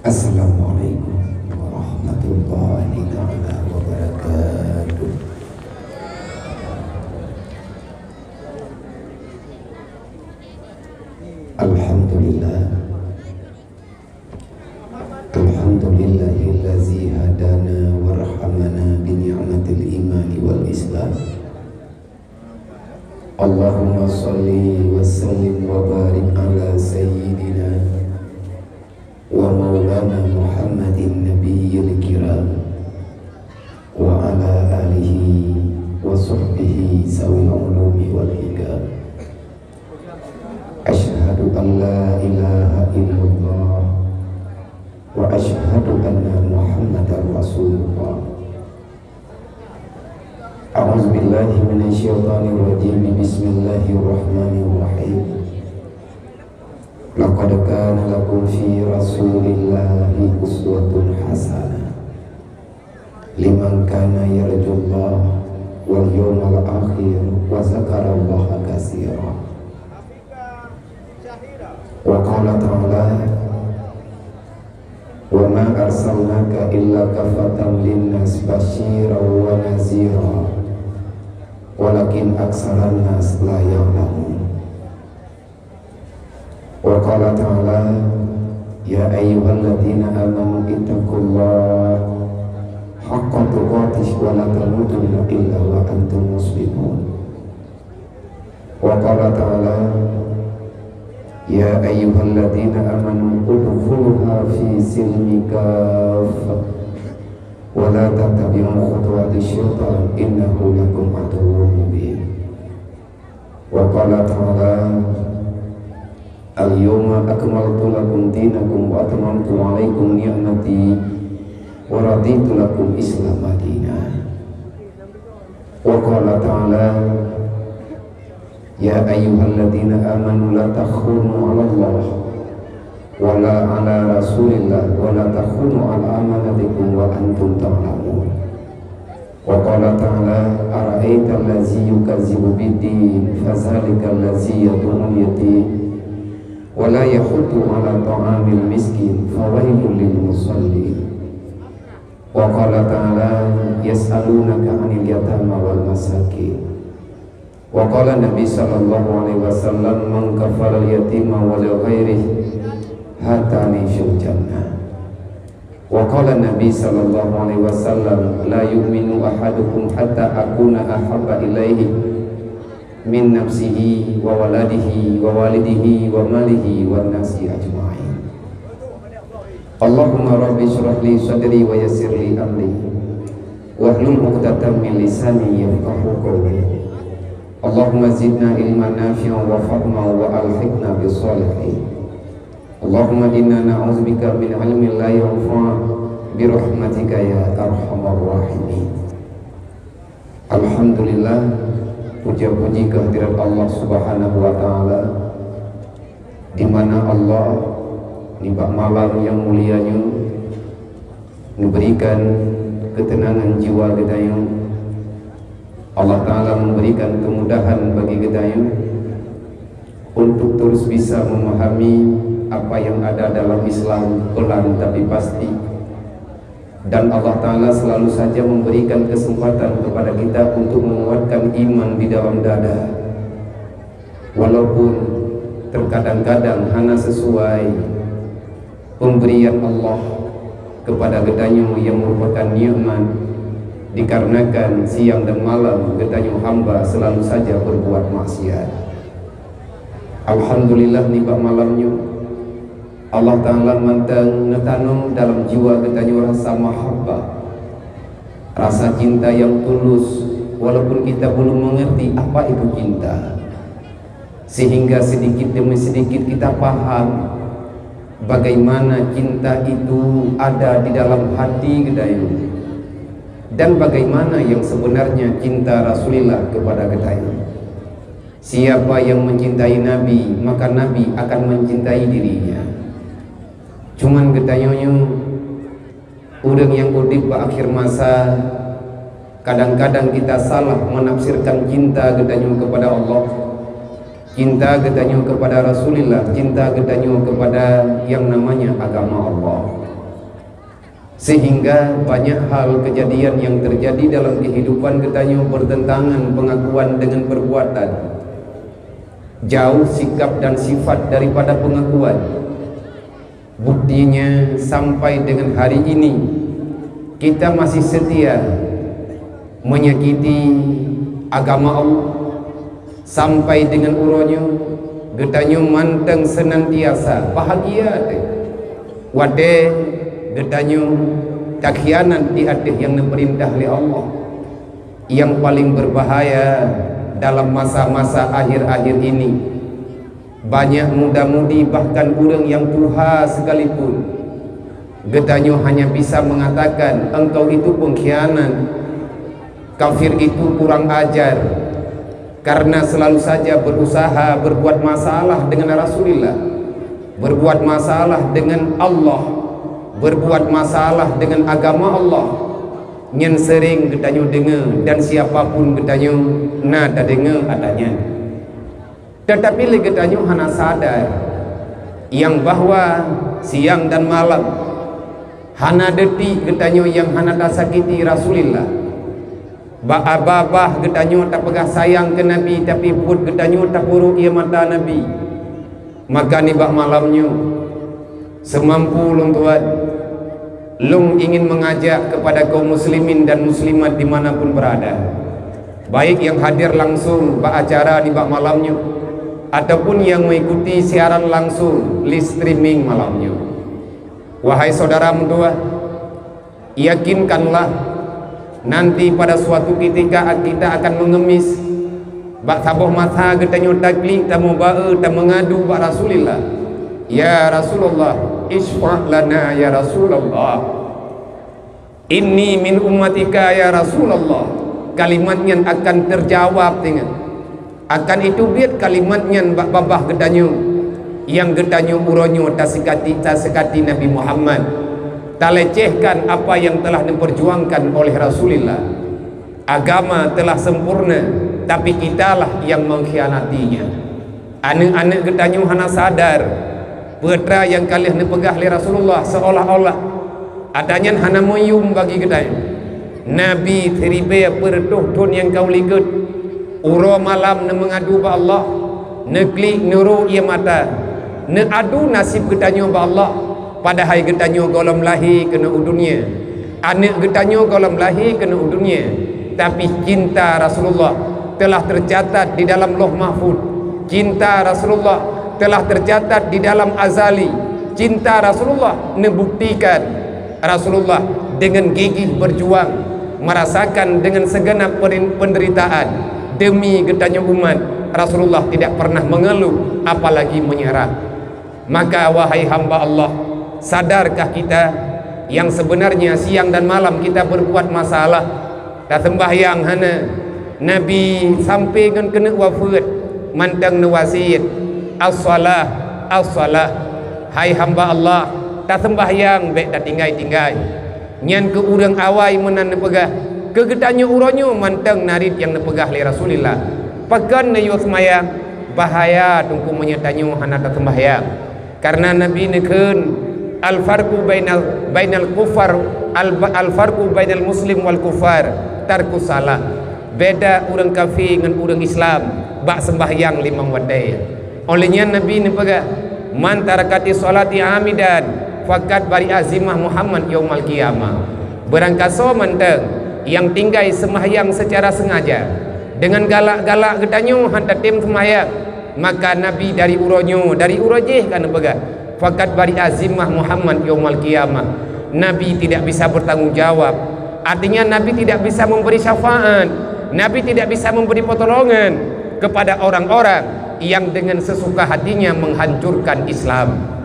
Assalamualaikum warahmatullahi ta'ala wabarakatuh. Alhamdulillah, alhamdulillahillazi hadana warhamana bini'matil imani wal islam. Allahumma salli wa sallim wa barik ala sayyidina wa maulana Muhammadin nabiyil kiram wa ala alihi wa sahbihi zawil ulumi wal hikam. Asyhadu an la ilaha illallah wa asyhadu anna Muhammadar Rasulullah. A'udzu billahi minasyaitonir rajim. Bismillahirrahmanirrahim. Laqad kana lakum fi rasulillahi uswatun hasanah liman kana yarjullaha wal yawmal akhir wa dzakarallaha katsiran. Wa qala ta'ala wa ma arsalnaka illa kafatan linnas basyiran wa nazira walakin aksaran nas la ya'lamun. Wa qala ta'ala ya ayyuhalladzina amanu ittaqullaha haqqa tuqatih wa la tamutunna illa wa antum muslimun. Wa qala ta'ala ya ayyuhalladzina amanu udkhuluha fi silmi kaffah wa la tattabi'u khutuwati syaitan innahu lakum aduwwun mubin. Wa qala ta'ala al-yawma akmaltu lakum dinakum wa atmamtu 'alaikum ni'mati wa raditu lakum Islam madina. Wa qala ta'ala ya ayyuhalladzina amanu la takhunu 'ala Allah wa la 'ala Rasulillah wa la takhunu 'ala amanatikum wa antum ta'lamun. Wa qala ta'ala ara'aita allazi yukazzibu bid-din fadzalika allazi yad'ul yatim wa la yahuddu 'ala ta'amil miskin fawailul lil musallin. Wa qala ta'ala yas'alunaka 'anil yatama wal masakin. Wa qala Nabi sallallahu alaihi wasallam man kafara al-yatima wa li ghairihi hatani fil jannah. Wa qala Nabi sallallahu alaihi wasallam la yu'minu ahadukum hatta akuna ahabba ilaihi min nafsihi wa waladihi wa walidihi wa malihi wan nasi ajma'in. Allahumma rabbi shrah li sadri wa yassir li amri wahlul 'uqdatam min lisani yafqahu qawli. Allahumma zidna ilman nafi'an wa fahman wa alhiqna bis salihin. Allahumma inna na'udzubika min ilmin la yanfa' bi rahmatika ya arhamar rahimin. Alhamdulillah, puja-puji kehadirat Allah Subhanahu wa taala, di mana Allah di malam yang mulianya memberikan ketenangan jiwa kita. Allah Ta'ala memberikan kemudahan bagi kita untuk terus bisa memahami apa yang ada dalam Islam, pelan tapi pasti. Dan Allah Ta'ala selalu saja memberikan kesempatan kepada kita untuk menguatkan iman di dalam dada, walaupun terkadang-kadang hanya sesuai pemberian Allah kepada gedanyo yang merupakan nikmat. Dikarenakan siang dan malam gedanyo hamba selalu saja berbuat maksiat. Alhamdulillah nikmat malamnya Allah Ta'ala mantang netanum dalam jiwa gedanyo rasa mahabbah, rasa cinta yang tulus, walaupun kita belum mengerti apa itu cinta, sehingga sedikit demi sedikit kita paham bagaimana cinta itu ada di dalam hati gedanyo, dan bagaimana yang sebenarnya cinta Rasulullah kepada kita. Siapa yang mencintai Nabi, maka Nabi akan mencintai dirinya. Cuman getanyonyo urang yang udip ke akhir masa, kadang-kadang kita salah menafsirkan cinta getanyo kepada Allah, cinta getanyo kepada Rasulullah, cinta getanyo kepada yang namanya agama Allah. sehingga banyak hal kejadian yang terjadi dalam kehidupan katanya bertentangan pengakuan dengan perbuatan, jauh sikap dan sifat daripada pengakuan. Buktinya sampai dengan hari ini kita masih setia menyakiti agama Allah, sampai dengan uronya getanyo manteng senantiasa bahagia wade getanyo tak khianat di hati yang diperintah oleh Allah. Yang paling berbahaya dalam masa-masa akhir-akhir ini, banyak muda-mudi bahkan orang yang tua sekalipun getanyo hanya bisa mengatakan engkau itu pengkhianat, kafir itu kurang ajar, karena selalu saja berusaha berbuat masalah dengan Rasulullah, berbuat masalah dengan Allah, berbuat masalah dengan agama Allah. Nyen sering getanyo dengar dan siapapun getanyo nada dengar adanya. Tetapi le getanyo hana sadar yang bahwa siang dan malam hana detik getanyo yang hana sakiti Rasulullah. Abah getanyo tak pegah sayang ke Nabi, tapi pun getanyo tak buruk ia mata Nabi. Maka ni bak malamnya semampu long tuan, long ingin mengajak kepada kaum muslimin dan muslimat dimanapun berada, baik yang hadir langsung bak acara di bak malamnya ataupun yang mengikuti siaran langsung live streaming malamnya. Wahai saudara mentua, yakinkanlah nanti pada suatu ketika kita akan mengemis bak saboh masa getanyo taklik tamu bae tam mengadu bak Rasulullah. Ya Rasulullah, isfa' lana ya Rasulullah, inni min ummatika ya Rasulullah. Kalimatnya akan terjawab dengan akan itu biar kalimatnya bak babah getanyo yang getanyo uronyo tasekati Nabi Muhammad, tak lecehkan apa yang telah diperjuangkan oleh Rasulullah. Agama telah sempurna, tapi kitalah yang mengkhianatinya. Anak-anak getanyo hana sadar putra yang kalian dipegah oleh Rasulullah seolah-olah adanya hana moyum bagi getanyo. Nabi teribe pertuhtun yang kau ligut uro malam ne mengadu ba Allah, ne klik nuru ia mata, ne adu nasib getanyo ba Allah. Padahal getanyo golom lahi kena udunya, anak getanyo golom lahi kena udunya, tapi cinta Rasulullah telah tercatat di dalam Lauh Mahfuz. Cinta Rasulullah telah tercatat di dalam azali. Cinta Rasulullah membuktikan Rasulullah dengan gigih berjuang merasakan dengan segenap penderitaan demi getanyo umat. Rasulullah tidak pernah mengeluh apalagi menyerah. Maka wahai hamba Allah, sadarkah kita yang sebenarnya siang dan malam kita berbuat masalah, tak sembahyang hana Nabi sampai dengan kena wafat mantang wasiat as-salah as-salah. Hai hamba Allah, tak sembahyang baik tak tinggai-tinggai nyan ke urang awai menan nepegah ke getanyo uronyo mantang narit yang nepegah li Rasulillah pakan ne yo semayang bahaya tungku menyatanyo hana tak sembahyang. Karena Nabi nekeun al-farqu bainal kufar al-farqu bainal muslim wal kufar tarku salah. Beda orang kafir dengan orang Islam bak sembahyang limang wadai. Olehnya Nabi ni pegah man tarakati salati amidan fakat bari azimah Muhammad yaumal qiyamah. Berangkaso manteng yang tinggai sembahyang secara sengaja dengan galak-galak getanyo hantar tim sembahyang, maka Nabi dari uronyo dari urojeh kan pegah fakat bari azimah Muhammad yaumal qiyamah. Nabi tidak bisa bertanggung jawab, artinya Nabi tidak bisa memberi syafaat, Nabi tidak bisa memberi pertolongan kepada orang-orang yang dengan sesuka hatinya menghancurkan Islam.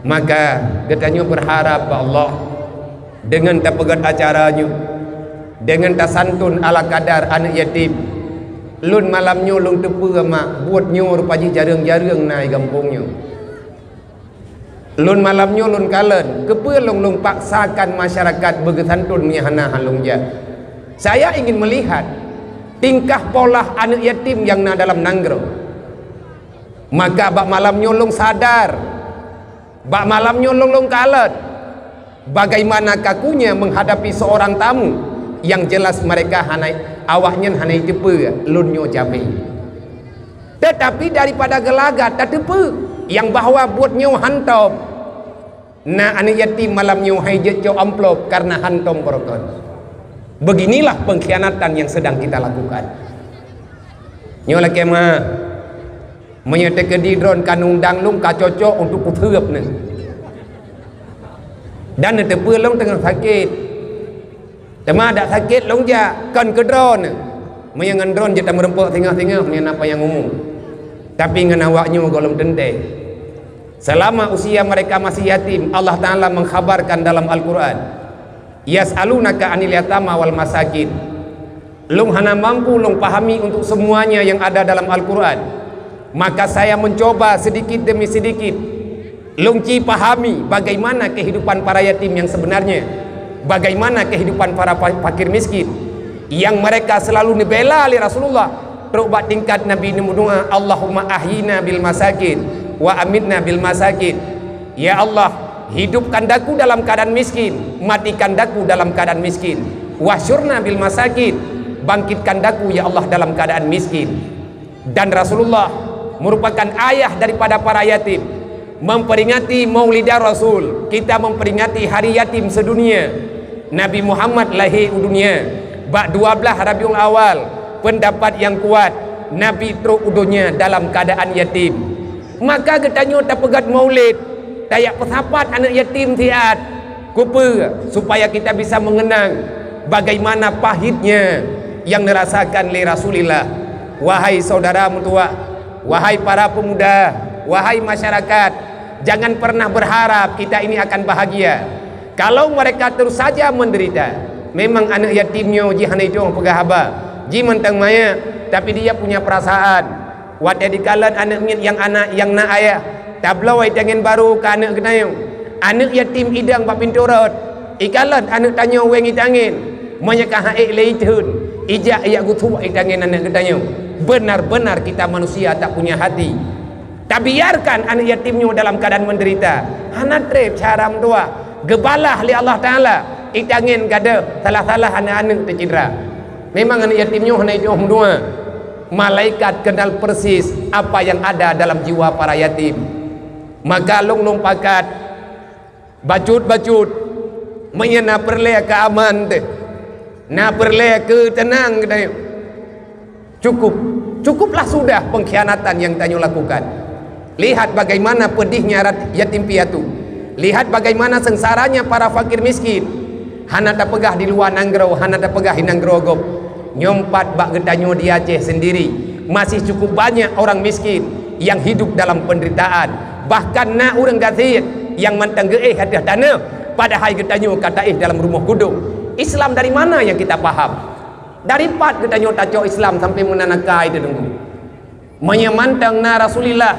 Maka getanyo berharap pada Allah dengan tak pegat acaranya, dengan tak santun ala kadar anak yatim, lun malamnya lun tepu mak buatnya rupaji jarang-jarang naik kampungnya. Lun malamnya lun kalen kepe long paksakan masyarakat begesantun menyahana halungja. Saya ingin melihat tingkah pola anak yatim yang dalam nanggro. Maka bak malam nyolong sadar, bak malam nyolong kalen bagaimana kakunya menghadapi seorang tamu yang jelas mereka awaknya hanai tepe lunyo jabe. Tetapi daripada gelagat tak tepe yang bahawa buatnya hantom na anak yatim malamnya hajat jo amplop karena hantom berokon. Beginilah pengkhianatan yang sedang kita lakukan. Nyola kema menyertai di drone kan undang lung ka cocok untuk putheup ni. Dan tepe long tengah sakit. Tema ada sakit long ja kan ke drone. Meyangan drone je tak merempuk tengah-tengah ni apa yang umum. Tapi ngan awaknya golong tente. Selama usia mereka masih yatim, Allah Ta'ala mengkhabarkan dalam Al-Quran, yas'alunaka anil yatama wal masakin. Lung hana mampu lung pahami untuk semuanya yang ada dalam Al-Quran, maka saya mencoba sedikit demi sedikit lung ci pahami bagaimana kehidupan para yatim yang sebenarnya, bagaimana kehidupan para fakir miskin yang mereka selalu dibela oleh Rasulullah. Terubah tingkat Nabi Nuh, Allahumma ahyina bil masakin wa amitna bil masakin. Ya Allah, hidupkan daku dalam keadaan miskin, matikan daku dalam keadaan miskin. Wasyurna bil masakin, bangkitkan daku ya Allah dalam keadaan miskin. Dan Rasulullah merupakan ayah daripada para yatim. Memperingati Maulidah Rasul, kita memperingati hari yatim sedunia. Nabi Muhammad lahir dunia bak 12 Rabiul Awal. Pendapat yang kuat, Nabi teruk udunya dalam keadaan yatim. Maka getanyo tak pegat maulid, tayak pesapat anak yatim tiat kupa, supaya kita bisa mengenang bagaimana pahitnya yang dirasakan oleh Rasulullah. Wahai saudara mutua, wahai para pemuda, wahai masyarakat, jangan pernah berharap kita ini akan bahagia kalau mereka terus saja menderita. Memang anak yatimnya jihanai jong pegahaba ji mentang maya, tapi dia punya perasaan. Wadah dikalan anak yang na ayah tablau ai tangan baru ke anak kenayong. Anak yatim idang bak pinturot ikalan anak tanya wengi tangin menyekah haik leitun ijak ya gutu ai tangan anak kenayong. Benar-benar kita manusia tak punya hati. Tak biarkan anak yatimnya dalam keadaan menderita. Hana trep caram tua gebalah li Allah Taala itangin gada salah-salah anak-anak tercedera. Memang anak yatimnya hanya itu dua. Malaikat kenal persis apa yang ada dalam jiwa para yatim. Maka long pakat bacut menyena perle ke aman teh. Na perle ke tenang kita. Cukuplah sudah pengkhianatan yang tanyo lakukan. Lihat bagaimana pedihnya yatim piatu. Lihat bagaimana sengsaranya para fakir miskin. Hana tak pegah di luar Nanggro, hana tak pegah di Nanggro nyompat bak gedanyo di Aceh sendiri. Masih cukup banyak orang miskin yang hidup dalam penderitaan. Bahkan na orang gatit yang mantang geeh hadiah dana padahal gedanyo kata dalam rumah gudung. Islam dari mana yang kita paham? Dari pat gedanyo taco Islam sampai menanakai dengu menyamantang na Rasulillah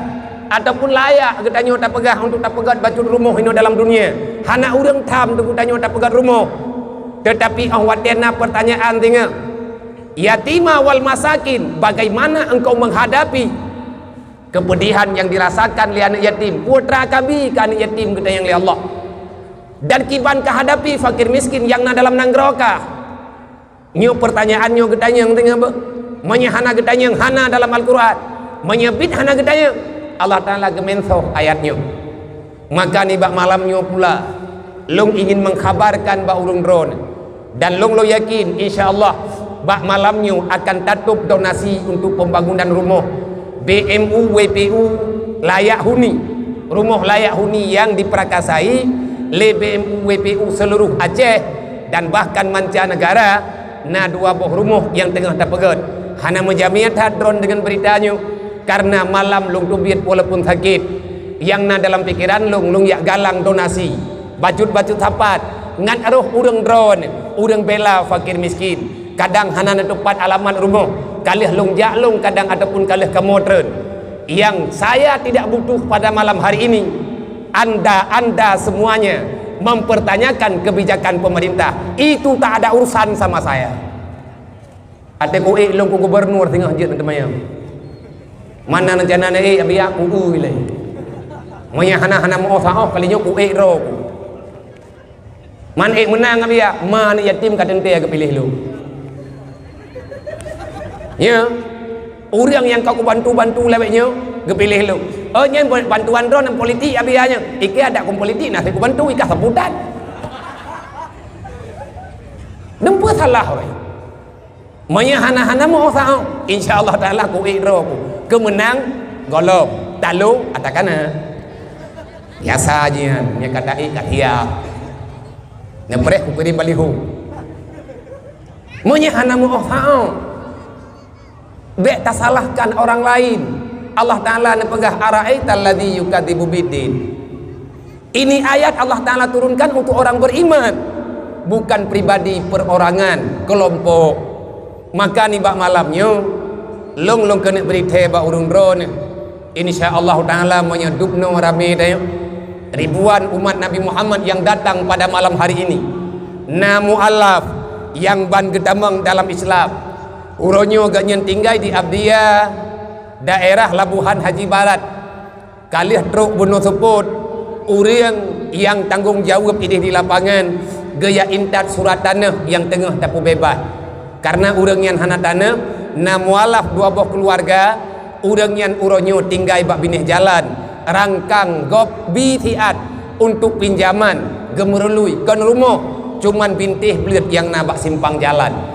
ataupun layak gedanyo tak pegah untuk tak pegat bacun rumah ini dalam dunia. Hana orang tam tu gedanyo tak pegat rumah. Tetapi awatena pertanyaan tinggal yatima wal masakin, bagaimana engkau menghadapi kepedihan yang dirasakan oleh anak yatim? Putra kami ke anak yatim kita yang oleh Allah. Dan kiban kehadapi fakir miskin yang na dalam nanggroka. Nyo pertanyaannya getanya yang tengah menyahana getanya yang hana dalam Al-Quran, menyebut hana getanya Allah Ta'ala gemenso ayatnya. Maka ni bak malamnya pula long ingin mengkhabarkan bak urung drone, dan long lo yakin insyaallah bak malamnya akan tutup donasi untuk pembangunan rumah BMU WPU layak huni, rumah layak huni yang diperakasai oleh BMU WPU seluruh Aceh dan bahkan mancanegara. Na dua buah rumah yang tengah terpegat hana menjamiat hadron dengan beritanya karena malam lung tubiat walaupun sakit yang na dalam pikiran lung yak galang donasi bacut sapat ngan aruh urang drone urang bela fakir miskin. Kadang hana tepat alamat rumah kalih long jaklong kadang ataupun kalih ke modern. Yang saya tidak butuh pada malam hari ini anda semuanya mempertanyakan kebijakan pemerintah. Itu tak ada urusan sama saya. Ada koe long ku gubernur tengah jet temayam. Mana rencana abi aku ulai. Moya hana mau sah kalinya koe ro. Man menang dia, man yatim kat ente ke pilih lu. Ya. Orang yang kau bantu-bantu lebihnya ke pilih lu. Oh nyen bantuan ron politik abianya. Iki ada kum politik nah aku bantu ikah sebutan. Nempa salah we. Manya hana-hana mau sao. Insyaallah taala ku iro ku. Kemenang golok, talu atakana. Biasa aja nya kata ikatia. Nempreh ku kirim balihu. Manya hana mau sao. Bek tak salahkan orang lain. Allah Ta'ala nepegah ara'aital ladzi yukadzibu biddin. Ini ayat Allah Ta'ala turunkan untuk orang beriman, bukan pribadi perorangan kelompok. Maka ni bak malamnya long kena berita bak urung drone. Insyaallah Ta'ala menyedupno rame dah ribuan umat Nabi Muhammad yang datang pada malam hari ini. Na mu'allaf yang ban gedamang dalam Islam. Uronyo agaknya tinggal di Abdiya daerah Labuhan Haji Barat kalih truk bunuh seput orang yang tanggung jawab ini di lapangan gaya intat surat tanah yang tengah tapu bebas karena orang yang hana tanah na mualaf dua buah keluarga orang yang uronyo tinggal bak binih jalan rangkang gop bitiat untuk pinjaman gemerului kan rumah cuman bintih belit yang nabak simpang jalan.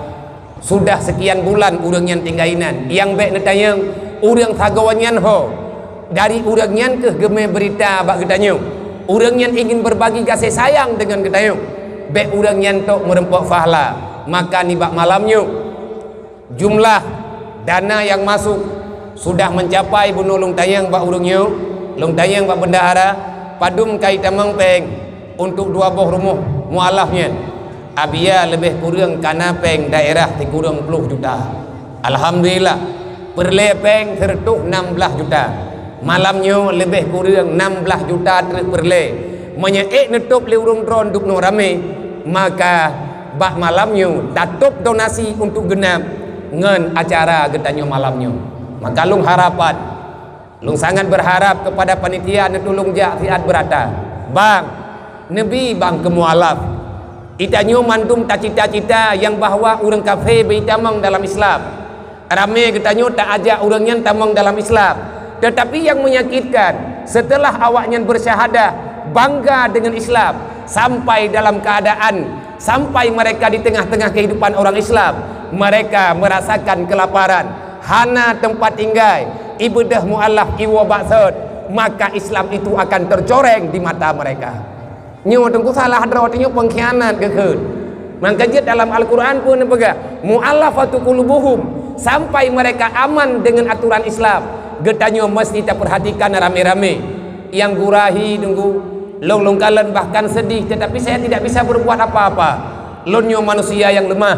Sudah sekian bulan urang yang tinggainan yang baik netayang urang sagawanyan ho dari urang yang ke geme berita bak gedanyong urang yang ingin berbagi kasih sayang dengan gedanyong baik urang yang tok merempok fahla maka ni bak malamnya jumlah dana yang masuk sudah mencapai bunuh long tayang bak urangnya long tayang bak bendahara padum kai tamang peng untuk dua buah rumah mualafnya Abia lebih kurang kanapeng daerah di kurang 10 juta. Alhamdulillah perlepeng tertuh 16 juta. Malamnya lebih kurang 16 juta perle. Menyeek netup le urung dron duk no rame. Maka bak malamnya tatup donasi untuk genap ngen acara getanyo malamnya. Maka lung harapan lung sangat berharap kepada panitia netulung jak fiat berata. Bang Nabi bang kemualaf itanyo mandum tak cita-cita yang bahawa orang kafir bertamang dalam Islam. Ramai ketanyo tak ajak orangnya tamang dalam Islam. Tetapi yang menyakitkan setelah awaknya bersyahadah bangga dengan Islam sampai dalam keadaan sampai mereka di tengah-tengah kehidupan orang Islam mereka merasakan kelaparan hana tempat tinggal ibadah mu'allaf iwa baksud maka Islam itu akan tercoreng di mata mereka. Nyo tengku salah drawatnya pengkhianat kekeun. Maka dalam Al-Quran pun nepegah mu'allafatu qulubuhum sampai mereka aman dengan aturan Islam. Getanyo mesti kita perhatikan rame-rame yang gurahi tunggu long kalen bahkan sedih tetapi saya tidak bisa berbuat apa-apa. Lonyo manusia yang lemah.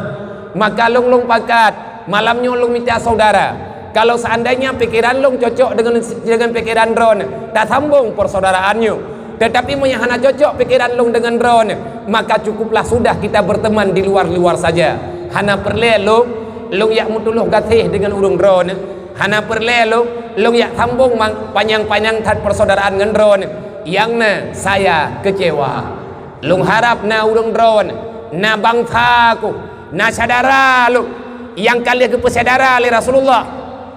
Maka long pakat malamnya long minta saudara. Kalau seandainya pikiran long cocok dengan pikiran drone tak sambung persaudaraannya. Tetapi menyahana cocok pikiran long dengan drone maka cukuplah sudah kita berteman di luar-luar saja. Hana perle long yak mutuluh gatih dengan urung drone. Hana perle long yak sambung panjang-panjang tat persaudaraan dengan drone. Yang na saya kecewa. Long harap na urung drone na bangsa ku na saudara lu yang kalian kepesaudara oleh Rasulullah.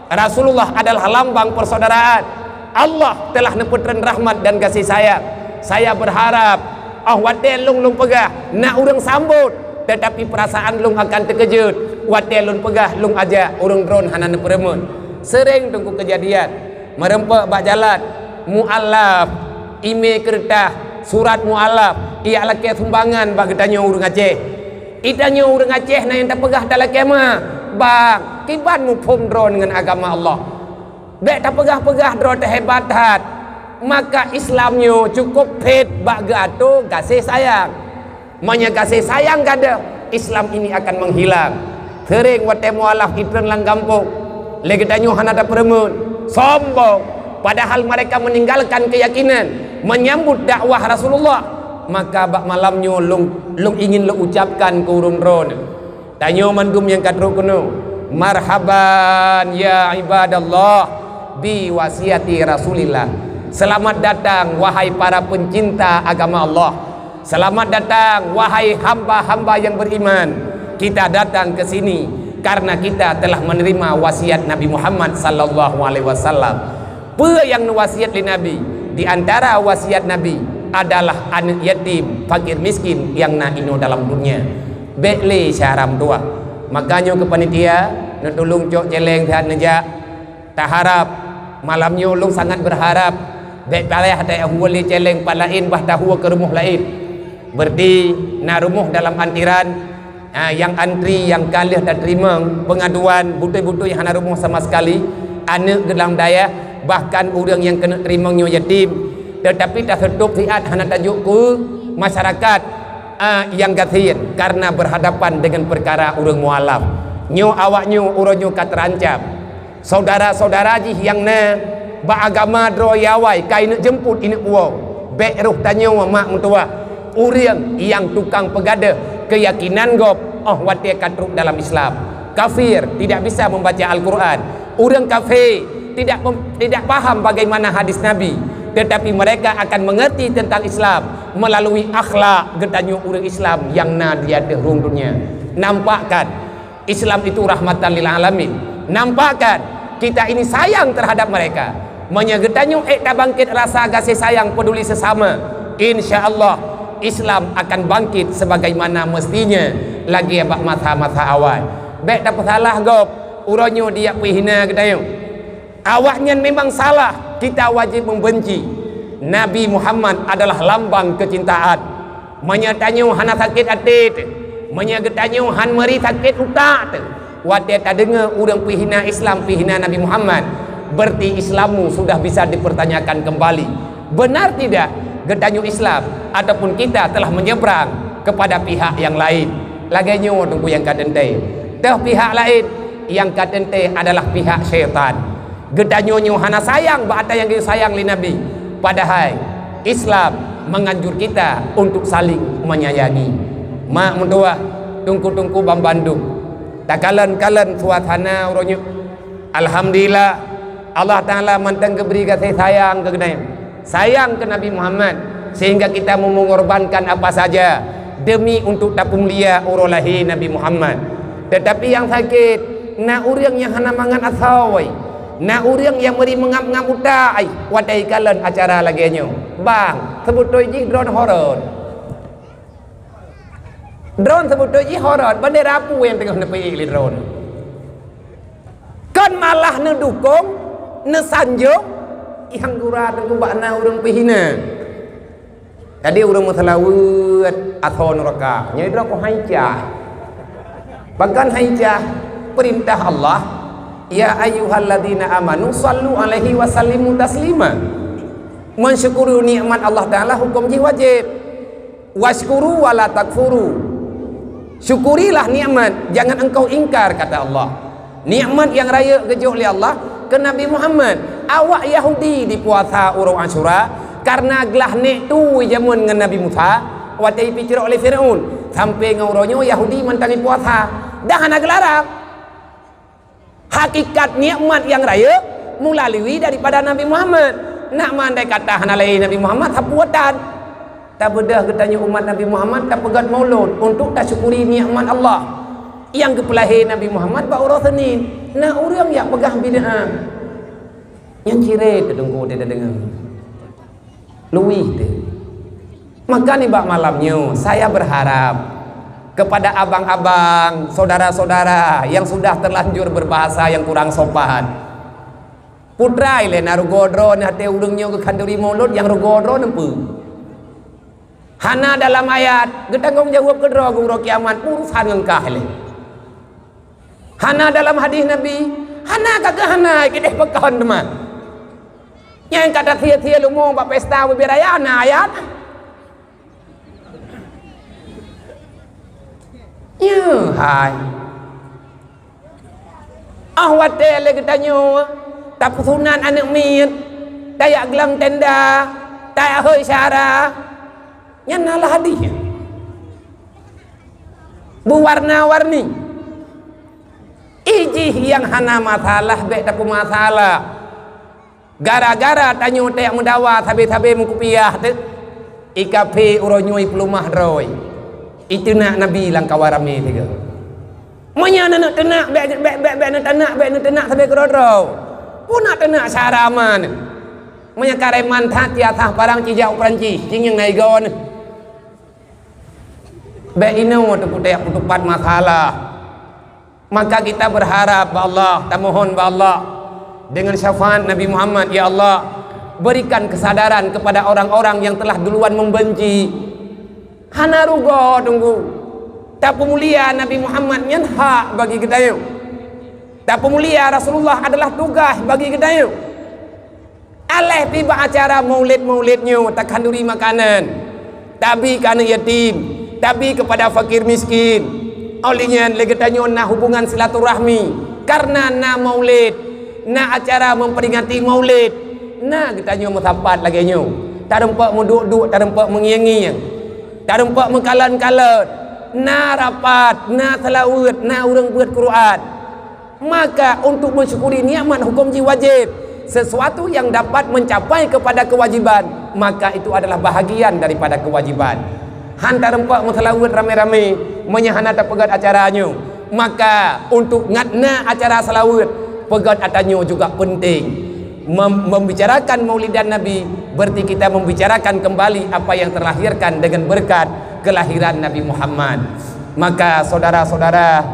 Rasulullah adalah lambang persaudaraan. Allah telah neputren rahmat dan kasih sayang. Saya berharap watel long pegah nak urang sambut tetapi perasaan long akan terkejut watel long pegah long aja urang drone hana neperemun. Sering tunggu kejadian merempek bak jalan mu'allaf email kertas surat mu'allaf ia laki sumbangan bak getanyo urang Aceh itanyo urang Aceh na yang tak pegah dalam kemah bang kiban mu pom drone dengan agama Allah dek tak pegah-pegah drone hebat hat maka Islamnya cukup pet bak gato kasih sayang manya kasih sayang kada Islam ini akan menghilang. Sering wate mualaf itren lang kampung lagi tanyo hana ada peremun sombong padahal mereka meninggalkan keyakinan menyambut dakwah Rasulullah maka bak malamnya long ingin lo ucapkan ke urung drone tanyo mandum yang katru kuno marhaban ya ibadallah bi wasiati Rasulillah. Selamat datang wahai para pencinta agama Allah. Selamat datang wahai hamba-hamba yang beriman. Kita datang ke sini karena kita telah menerima wasiat Nabi Muhammad sallallahu alaihi wasallam. Apa yang wasiat li Nabi? Di antara wasiat Nabi adalah anak yatim, fakir miskin yang nak ino dalam dunia. Bekle syaram tua. Makanya ke panitia nak tolong cok celeng sehat nejak. Tak harap malamnya ulung sangat berharap baik palai hati ahuli celeng palain bah tahu ke rumah lain. Berdi na rumah dalam antiran yang antri yang kalih dan terima pengaduan butuh-butuh yang hana rumah sama sekali anak dalam daya bahkan orang yang kena terima nyo yatim tetapi tak setup fiat hana tajuk ke masyarakat yang gathir karena berhadapan dengan perkara orang mualaf nyo awaknyo uronyo kat terancam saudara-saudara jih yang na beragama dro yawai kai nak jemput ini uang bek ruh tanyo mak mentua orang yang tukang pegada keyakinan gop watia katruk dalam Islam kafir tidak bisa membaca Al-Quran orang kafir tidak paham bagaimana hadis Nabi tetapi mereka akan mengerti tentang Islam melalui akhlak getanyo orang Islam yang dia derung dunia. Nampakkan Islam itu rahmatan lil alamin. Nampakkan kita ini sayang terhadap mereka. Menyegetanyo tak bangkit rasa kasih sayang peduli sesama. InsyaAllah Islam akan bangkit sebagaimana mestinya lagi abak masa-masa awal. Baik tak salah gop uronyo dia pihina getanyo. Awaknya memang salah, kita wajib membenci. Nabi Muhammad adalah lambang kecintaan. Menyatanyo hana sakit hati, menyagetanyo han meri sakit utak. Watia tak dengar orang pihina Islam, pihina Nabi Muhammad, berarti Islammu sudah bisa dipertanyakan kembali. Benar tidak getanyo Islam ataupun kita telah menyeberang kepada pihak yang lain? Laganya tunggu yang kadente. Teh pihak lain yang kadente adalah pihak syaitan. Gedanyonyo hana sayang ba'ata yang kita sayang li Nabi. Padahal Islam menganjur kita untuk saling menyayangi. Mak mentua tungku-tungku bam Bandung. Tak kalen-kalen suasana uronyo. Alhamdulillah Allah Ta'ala mantang keberi kasih sayang ke gedanya. Sayang ke Nabi Muhammad sehingga kita mau mengorbankan apa saja demi untuk tapung lia urolahi Nabi Muhammad. Tetapi yang sakit na urang yang hana mangan asawai, na urang yang beri mengap-ngap utai wadai kalen acara lagi nyo bang sebut toji drone horor, drone sebut toji horor bendera apa yang tengah nepi li drone kan malah nedukung nesanjung yang gura tengku bakna urang pihina. Tadi urang musalawat atau neraka nyai dra ko haicah bahkan haicah perintah Allah, ya ayyuhalladzina amanu sallu alaihi wa sallimu taslima. Mensyukuri nikmat Allah Ta'ala hukum wajib. Washkuru wa la takfuru. Syukurilah nikmat, jangan engkau ingkar kata Allah. Nikmat yang raya gejuk oleh Allah ke Nabi Muhammad. Awak Yahudi di puasa urang Asyura karena gelah nek tu jamun dengan Nabi Musa watai pikir oleh Firaun sampai ngauronyo Yahudi mentangi puasa dah hana gelarang. Hakikat nikmat yang raya melalui daripada Nabi Muhammad. Nak mandai kata hana lain Nabi Muhammad hapuatan. Tak bedah ketanya umat Nabi Muhammad tak pegat maulud untuk tak syukuri nikmat Allah. Yang kepelahi Nabi Muhammad ba urang Senin. Nah orang yang pegang bid'ah. Yang kira tertunggu dia dengar. Luih dia. Maka ni bak malamnya saya berharap kepada abang-abang, saudara-saudara yang sudah terlanjur berbahasa yang kurang sopan. Putrai le naru godro na te urungnya ke kanduri maulud yang rugodro nempu. Hana dalam ayat getanggung jawab kedro guru kiamat urusan ngengkah le. Hana dalam hadis Nabi, hana kagak hana kedeh pekon teman. Yang kata tia-tia lumong bak pesta beraya na ayat. Ya hai ahwate lagi tanyo tak pusunan anak mit tayak gelang tenda tayak hoi syara nyanalah hadis berwarna-warni ijih yang hana masalah bek tak masalah gara-gara tanyo tayak mendawa sabe-sabe mukupiah tu ikape uronyoi pelumah roy itu nak nabi lang kawarami tiga manya nak tenak bek nak tenak sampai kerodro pun nak tenak saraman manya kareman tatia tah parang cijau Perancis cing yang naigon bek ino tu putek putupat masalah. Maka kita berharap Allah, kita mohon Allah dengan syafaat Nabi Muhammad, ya Allah berikan kesadaran kepada orang-orang yang telah duluan membenci. Hana rugo tunggu. Tapi mulia Nabi Muhammad yang hak bagi kita yuk. Tapi mulia Rasulullah adalah tugas bagi kita yuk. Aleh tiba acara maulidnya takkan duri makanan. Tapi karena yatim, tapi kepada fakir miskin. Olehnya legetanyo na hubungan silaturahmi karena na maulid na acara memperingati maulid na getanyo mutapat lagi nyo tarempak muduk-duk tarempak mengiangi tarempak mengkalan-kalan na rapat na selawat na urang buat Quran. Maka untuk mensyukuri nikmat hukum ji wajib sesuatu yang dapat mencapai kepada kewajiban maka itu adalah bahagian daripada kewajiban. Hantar empak mutalawat rame-rame menyahana tak pegat acaranya. Maka untuk ngatna acara salawat pegat atanyo juga penting. Membicarakan maulidan Nabi berarti kita membicarakan kembali apa yang terlahirkan dengan berkat kelahiran Nabi Muhammad. Maka saudara-saudara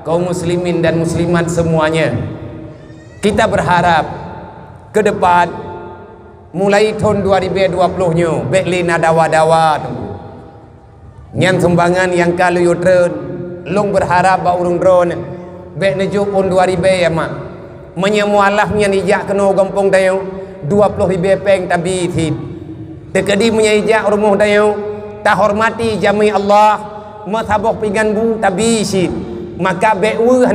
kaum muslimin dan muslimat semuanya, kita berharap ke depan mulai tahun 2020 nyo beklina dawa-dawa tu nyan sumbangan yang kalau yudren long berharap ba urung dron bek nejuk pun 2000 ya mak menyemualah nyan ijak kena gampung tayo 20,000 peng tabi thit tekedi menyaijak rumah tayo tak hormati jami Allah mathaboh pingan bu tabi sit maka bek weh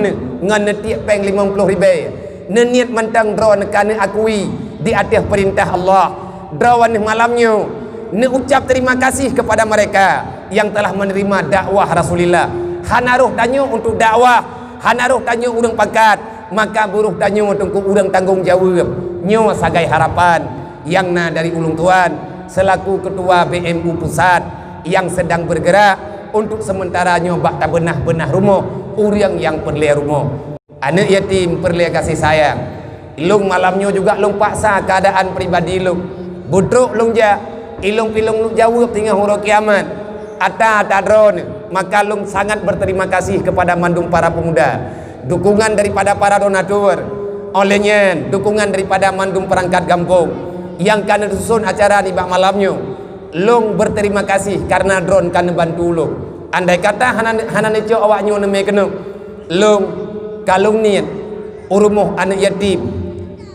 ngan netiak peng 50,000 neniat mentang dron kana akui di atas perintah Allah drawan malamnya ne ucap terima kasih kepada mereka yang telah menerima dakwah Rasulullah. Hanaruh tanyo untuk dakwah, hanaruh tanyo urang pakat, maka buruh tanyo untuk urang tanggung jawab. Nyo sagai harapan yang na dari ulung tuan selaku ketua BMU pusat yang sedang bergerak untuk sementara nyo bak benah-benah rumah urang yang perlu rumah. Anak yatim perlu kasih sayang. Ilung malamnya juga long paksa keadaan pribadi long. Budruk long ja, ilung pilung long jawab tinggal huruf kiamat. Ata tadron, maka long sangat berterima kasih kepada mandung para pemuda. Dukungan daripada para donatur. Olehnya dukungan daripada mandung perangkat kampung yang kan susun acara di bak malamnya. Long berterima kasih karena drone kan bantu long. Andai kata hanan itu awaknya neme kena. Long kalung niat urumuh anak yatim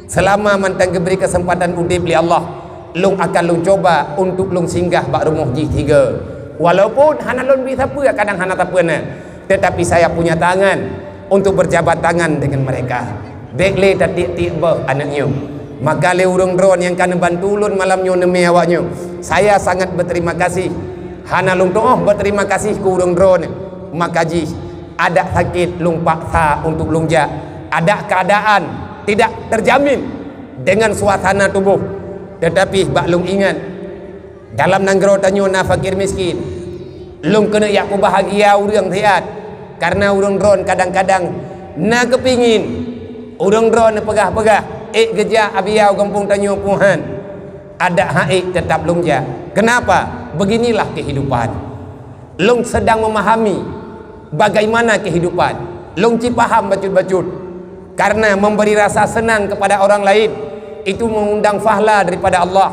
selama mantang diberi kesempatan udip li Allah, long akan long coba untuk long singgah bak rumah ji 3. Walaupun hana lon bisa apa kadang hana tak pernah, tetapi saya punya tangan untuk berjabat tangan dengan mereka. Bekle tatik-tik bah anaknya. Maka le urung drone yang kan bantu lon malamnya neme awaknya. Saya sangat berterima kasih. Hana lung toh berterima kasih ke urung drone. Maka ji ada sakit lung paksa untuk lung ja. Ada keadaan tidak terjamin dengan suasana tubuh. Tetapi bak lung ingat dalam nanggro tanyo na fakir miskin lung kena yak bahagia urang tiat karena urang drone kadang-kadang na kepingin urang drone pegah-pegah geja abiau kampung tanyo puhan ada haik tetap lung ja. Kenapa? Beginilah kehidupan. Lung sedang memahami bagaimana kehidupan. Lung cipaham bacut-bacut karena memberi rasa senang kepada orang lain itu mengundang fahla daripada Allah.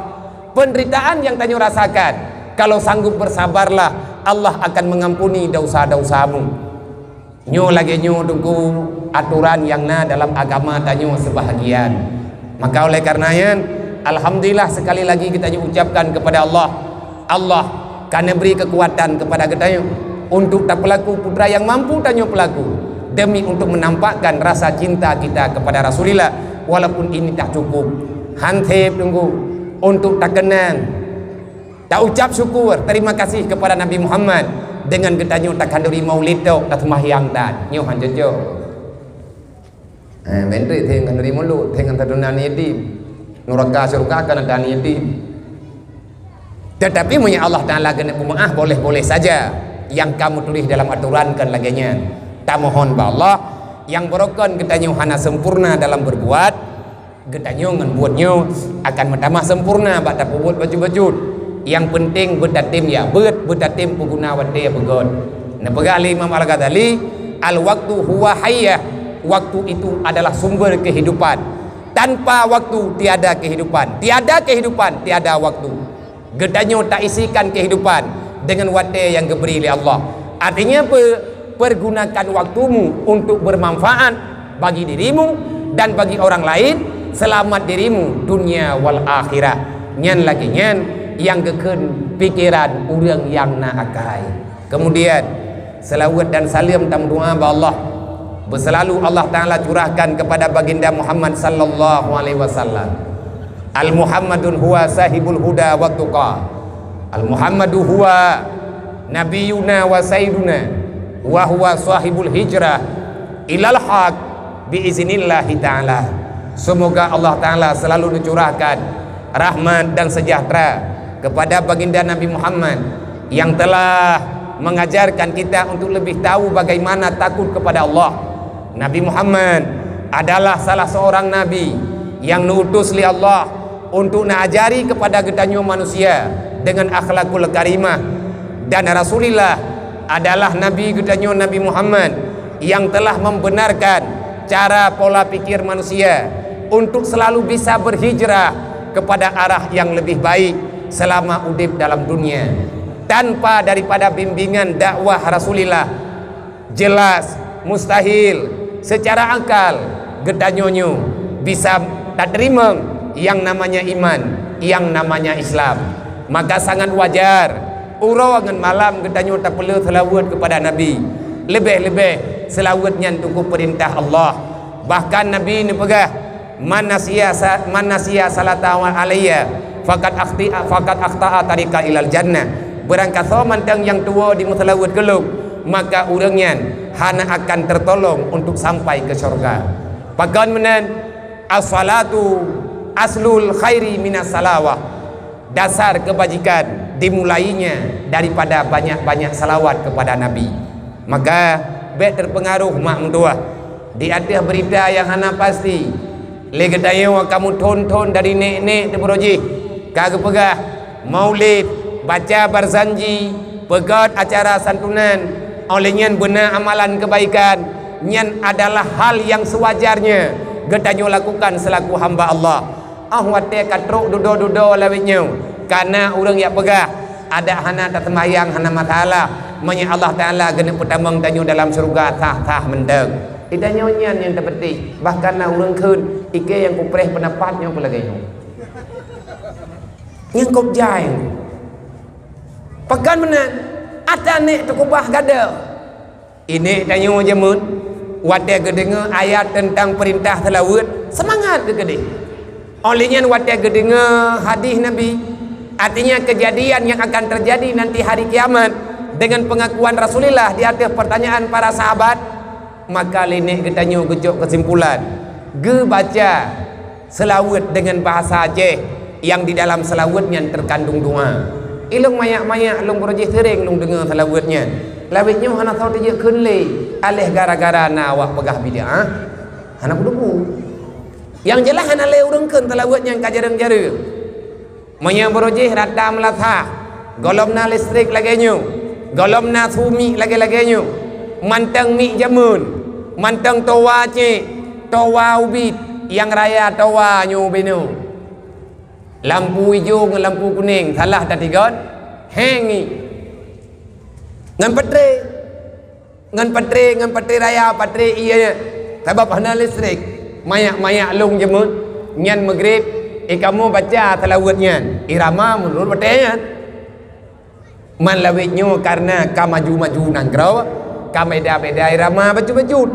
Penderitaan yang tanyo rasakan kalau sanggup bersabarlah Allah akan mengampuni dosa-dosamu. Nyo lagi nyo tunggu aturan yang na dalam agama tanyo sebahagian. Maka oleh karenanya alhamdulillah sekali lagi kita ucapkan kepada Allah, Allah karena beri kekuatan kepada kita untuk tak pelaku putra yang mampu tanyo pelaku demi untuk menampakkan rasa cinta kita kepada Rasulullah walaupun ini tak cukup. Hantep tunggu untuk tak kenang, tak ucap syukur terima kasih kepada Nabi Muhammad dengan getanyo tak kanduri maulid tok tak semahyang dan nyo han jojo menteri theng kanduri mulut theng antadunan yatim nuraka surga kan dan yatim Tetapi punya Allah Ta'ala kena pemaaf boleh-boleh saja yang kamu tulis dalam aturan kan laginya. Tak mohon ba Allah yang berokon kita hana sempurna dalam berbuat, kita ngan buatnya akan bertambah sempurna bak tak buat baju-baju. Yang penting bertatim ya bertatim pengguna wate begon. Nah pegali Imam Al-Ghazali, al-waktu huwa hayyah, waktu itu adalah sumber kehidupan. Tanpa waktu tiada kehidupan, tiada kehidupan tiada waktu. Gedanyo tak isikan kehidupan dengan wate yang diberi oleh Allah. Artinya pergunakan waktumu untuk bermanfaat bagi dirimu dan bagi orang lain, selamat dirimu dunia wal akhirah. Nyan lagi nyan yang keken pikiran orang yang nak akai. Kemudian selawat dan salam dan doa ba Allah berselalu Allah Ta'ala curahkan kepada baginda Muhammad sallallahu alaihi wasallam. Al-Muhammadun huwa sahibul huda wa tuqa. Al-Muhammadu huwa nabiyuna wa sayyiduna wa huwa sahibul hijrah ilal haq biiznillahi ta'ala. Semoga Allah Ta'ala selalu dicurahkan rahmat dan sejahtera kepada baginda Nabi Muhammad yang telah mengajarkan kita untuk lebih tahu bagaimana takut kepada Allah. Nabi Muhammad adalah salah seorang nabi yang diutus oleh Allah untuk mengajari kepada gedanyo manusia dengan akhlakul karimah. Dan Rasulullah adalah nabi gedanyo Nabi Muhammad yang telah membenarkan cara pola pikir manusia untuk selalu bisa berhijrah kepada arah yang lebih baik selama udip dalam dunia. Tanpa daripada bimbingan dakwah Rasulullah, jelas mustahil secara akal gedanyonyo bisa tak terima yang namanya iman, yang namanya Islam. Maka sangat wajar urawangan malam gedanyo tak perlu selawat kepada Nabi. Lebih-lebih selawatnya untuk perintah Allah. Bahkan Nabi ini pegah man nasiya salatahu alayya faqad akhta'a tariqa ilal jannah. Berangkat mantang yang tua di mutalawat geluk, maka orangnya hana akan tertolong untuk sampai ke surga. Pakan menan as-salatu aslul khairi minas salawah. Dasar kebajikan dimulainya daripada banyak-banyak salawat kepada Nabi. Maka bet terpengaruh mak mentua di atas berita yang hana pasti. Legedaya kamu tonton dari nek-nek teberoji kagak pegah maulid, baca barzanji, pegat acara santunan, olehnya benar amalan kebaikan. Nyan adalah hal yang sewajarnya gedanyo lakukan selaku hamba Allah. Wate katruk dudo-dudo lawitnya karena orang yang pegah ada hana tak sembahyang hana masalah. Manya Allah Ta'ala genep pertamang tanyo dalam surga tah mendeng. Idanyo nyan yang terpeti. Bahkan orang kun ike yang kupreh pendapatnya apa lagi yang kau jai. Pakan mana ada nek tukubah gada. Ini tanyo jamun wate gedenga ayat tentang perintah selawat semangat ke gede. Olehnya wate gedenga hadis Nabi, artinya kejadian yang akan terjadi nanti hari kiamat dengan pengakuan Rasulullah di atas pertanyaan para sahabat. Maka linek getanyo gejok kesimpulan ge baca selawat dengan bahasa Aceh yang di dalam selawatnya terkandung doa. Ilung mayak-mayak lung berjih sering lung dengar selawatnya. Lawitnya hana tahu tejak kunle alih gara-gara na awak pegah bid'ah. Hana kudu. Yang jelas hana le urang keun selawatnya kajareng-jare. Mayak berjih rada melatah. Golomna listrik lagenyo. Golomna sumi lagi-lagenyo. Mantang mi jamun. Mantang towa ce. Towa ubit yang raya towa nyubinu. Lampu hijau dengan lampu kuning salah tadi kan hengi ngan patre raya patre iya sebab hana listrik mayak lung jemut nyan maghrib kamu baca selawatnya irama menurut patenya man lawitnya karena ka maju nanggrau ka beda irama baju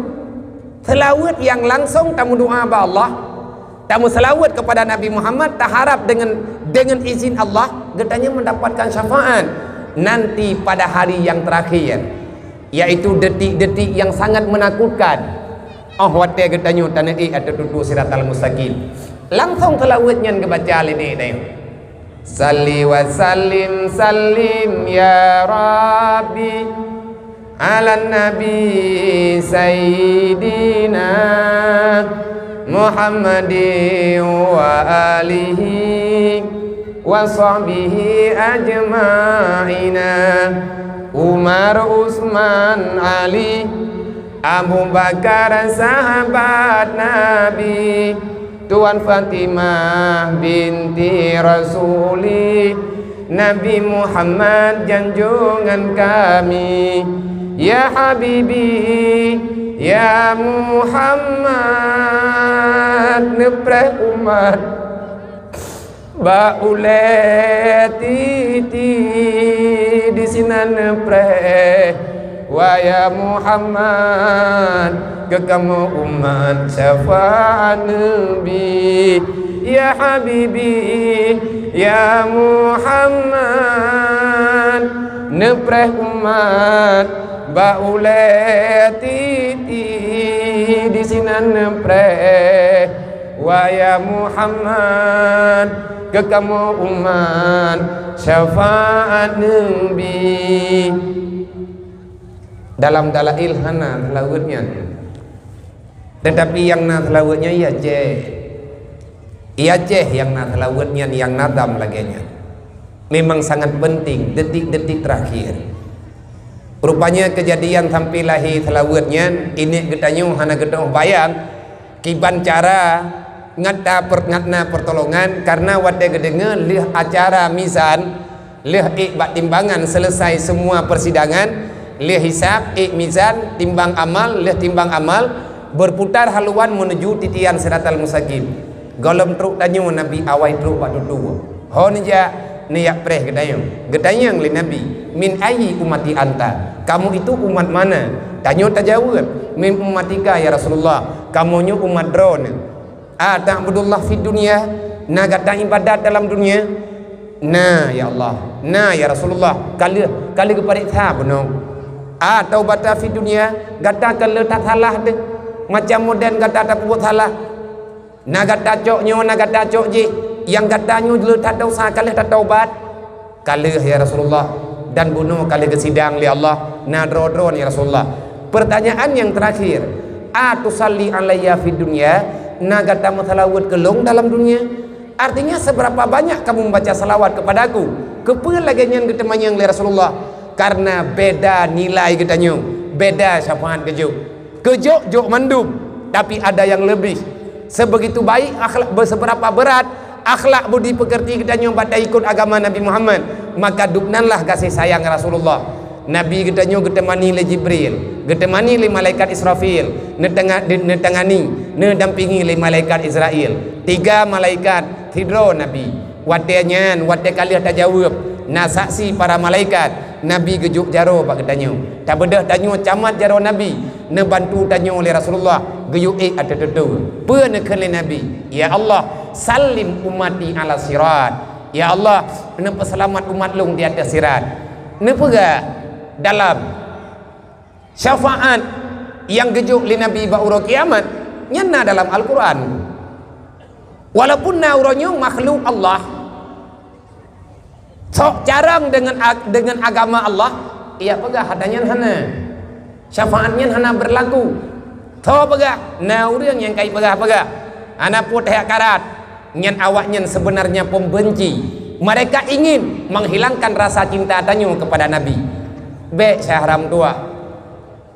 selawat yang langsung tamu doa ba Allah. Tamu selawat kepada Nabi Muhammad tak harap dengan izin Allah getanya mendapatkan syafaat nanti pada hari yang terakhir, yaitu detik-detik yang sangat menakutkan. Wate getanya tanai atau tutu siratal mustaqim. Langsung selawatnya kebaca ini. Salli wa sallim sallim ya Rabbi ala nabi sayyidina Muhammadin wa alihi wa sahbihi ajma'ina. Umar, Utsman, Ali, Abu Bakar sahabat Nabi, Tuan Fatimah binti Rasuli, Nabi Muhammad junjungan kami. Ya Habibi, ya Muhammad, nepreh umat bauleti di sini nepreh. Wa ya Muhammad, ke kamu umat syafaat Nabi. Ya Habibi, ya Muhammad, nepreh umat bauleti di sini nepreh. Wa ya Muhammad, ke kamu umat syafaat Nabi. Dalam dalail hana telawutnya, tetapi yang na telawutnya ia ceh yang na telawutnya, yang nadam laginya memang sangat penting. Detik-detik terakhir rupanya kejadian sampai lahir telawutnya ini getanyo hana getong bayang kiban cara ngatna pertolongan karena wate gedenga lih acara misan lih ikbat timbangan selesai semua persidangan lih hisab mizan timbang amal lih timbang amal berputar haluan menuju titian siratal mustaqim. Golem truk tanyo nabi awai truk batu tu hon ja niyak preh gedayang li nabi min ayyi umati anta, kamu itu umat mana? Tanyo tajawab min umatika ya Rasulullah, kamunya umat drone. Ta'budullah fid dunya, nagata ibadat dalam dunia. Nah ya Allah, nah ya Rasulullah, kali kepada tha benar. Taubata fi dunia, gata kalau tak salah deh, macam modern gata tak buat salah. Nagata coknya, nagata cok je, yang gatanya dulu tak dosa kali tak taubat. Kali ya Rasulullah dan bunuh kali ke sidang li Allah. Nah dron ya Rasulullah. Pertanyaan yang terakhir, tusalli alayya fi dunia, nagata mutalawud kelong dalam dunia. Artinya seberapa banyak kamu membaca salawat kepadaku? Kepul lagi yang ketemanya li Rasulullah. Karena beda nilai katanya, beda syafaat kejuk jok mandum, tapi ada yang lebih. Sebegitu baik akhlak, seberapa berat akhlak budi pekerti katanya pada ikut agama Nabi Muhammad, maka dupnanlah kasih sayang Rasulullah. Nabi katanya ketemani le Jibril, ketemani le malaikat Israfil, netangani nedampingi le malaikat Israel. 3 malaikat hidro Nabi watenya wate kali tajawab na saksi para malaikat. Nabi gejuk jaro pak getanyo tak bedah tanyo camat jaro Nabi ne bantu tanyo oleh Rasulullah gejuk ada tetu pe ne kele Nabi. Ya Allah salim umati ala sirat, ya Allah ne peselamat umat long di atas sirat. Ne pega dalam syafaat yang gejuk li Nabi ba'ura kiamat nyana dalam Al-Quran, walaupun nauronyo makhluk Allah sok jarang dengan agama Allah, ia pegah hadanya hana syafaatnya hana berlaku. Tho pegah naurian yang kai pegah ana putih karat nyen awaknya sebenarnya pembenci. Mereka ingin menghilangkan rasa cinta tanyo kepada Nabi. Be syahram tua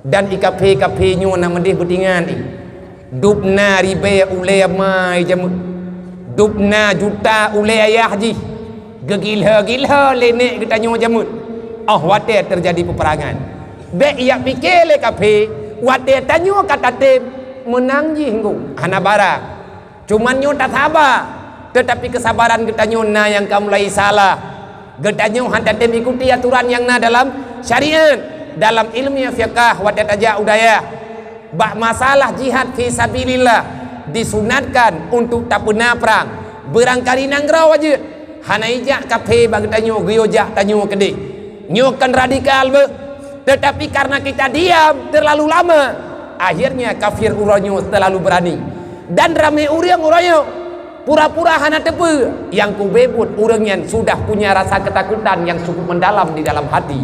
dan ikape nyo na medih betingan dupna ribe ule mai jam dupna juta ule ayah ji gegilha lenek kita nyo jamut. Wate terjadi peperangan. Be ia pikir le kape wate tanyo kata tem menang jinggu hana bara. Cuman nyo tak sabar, tetapi kesabaran kita nyo na yang kamu mulai salah. Kita nyo hanta tem ikuti aturan yang na dalam syariat, dalam ilmiah fiqh wate taja udaya. Bak masalah jihad fi sabilillah disunatkan untuk tak pernah perang. Berangkali nangrau aja. Hana ijak kape bagi tanyo giyojak tanyo kede nyokan radikal be, tetapi karena kita diam terlalu lama akhirnya kafir uranyo terlalu berani dan ramai uranyo pura-pura hana tepe. Yang ku bebut urang yang sudah punya rasa ketakutan yang cukup mendalam di dalam hati,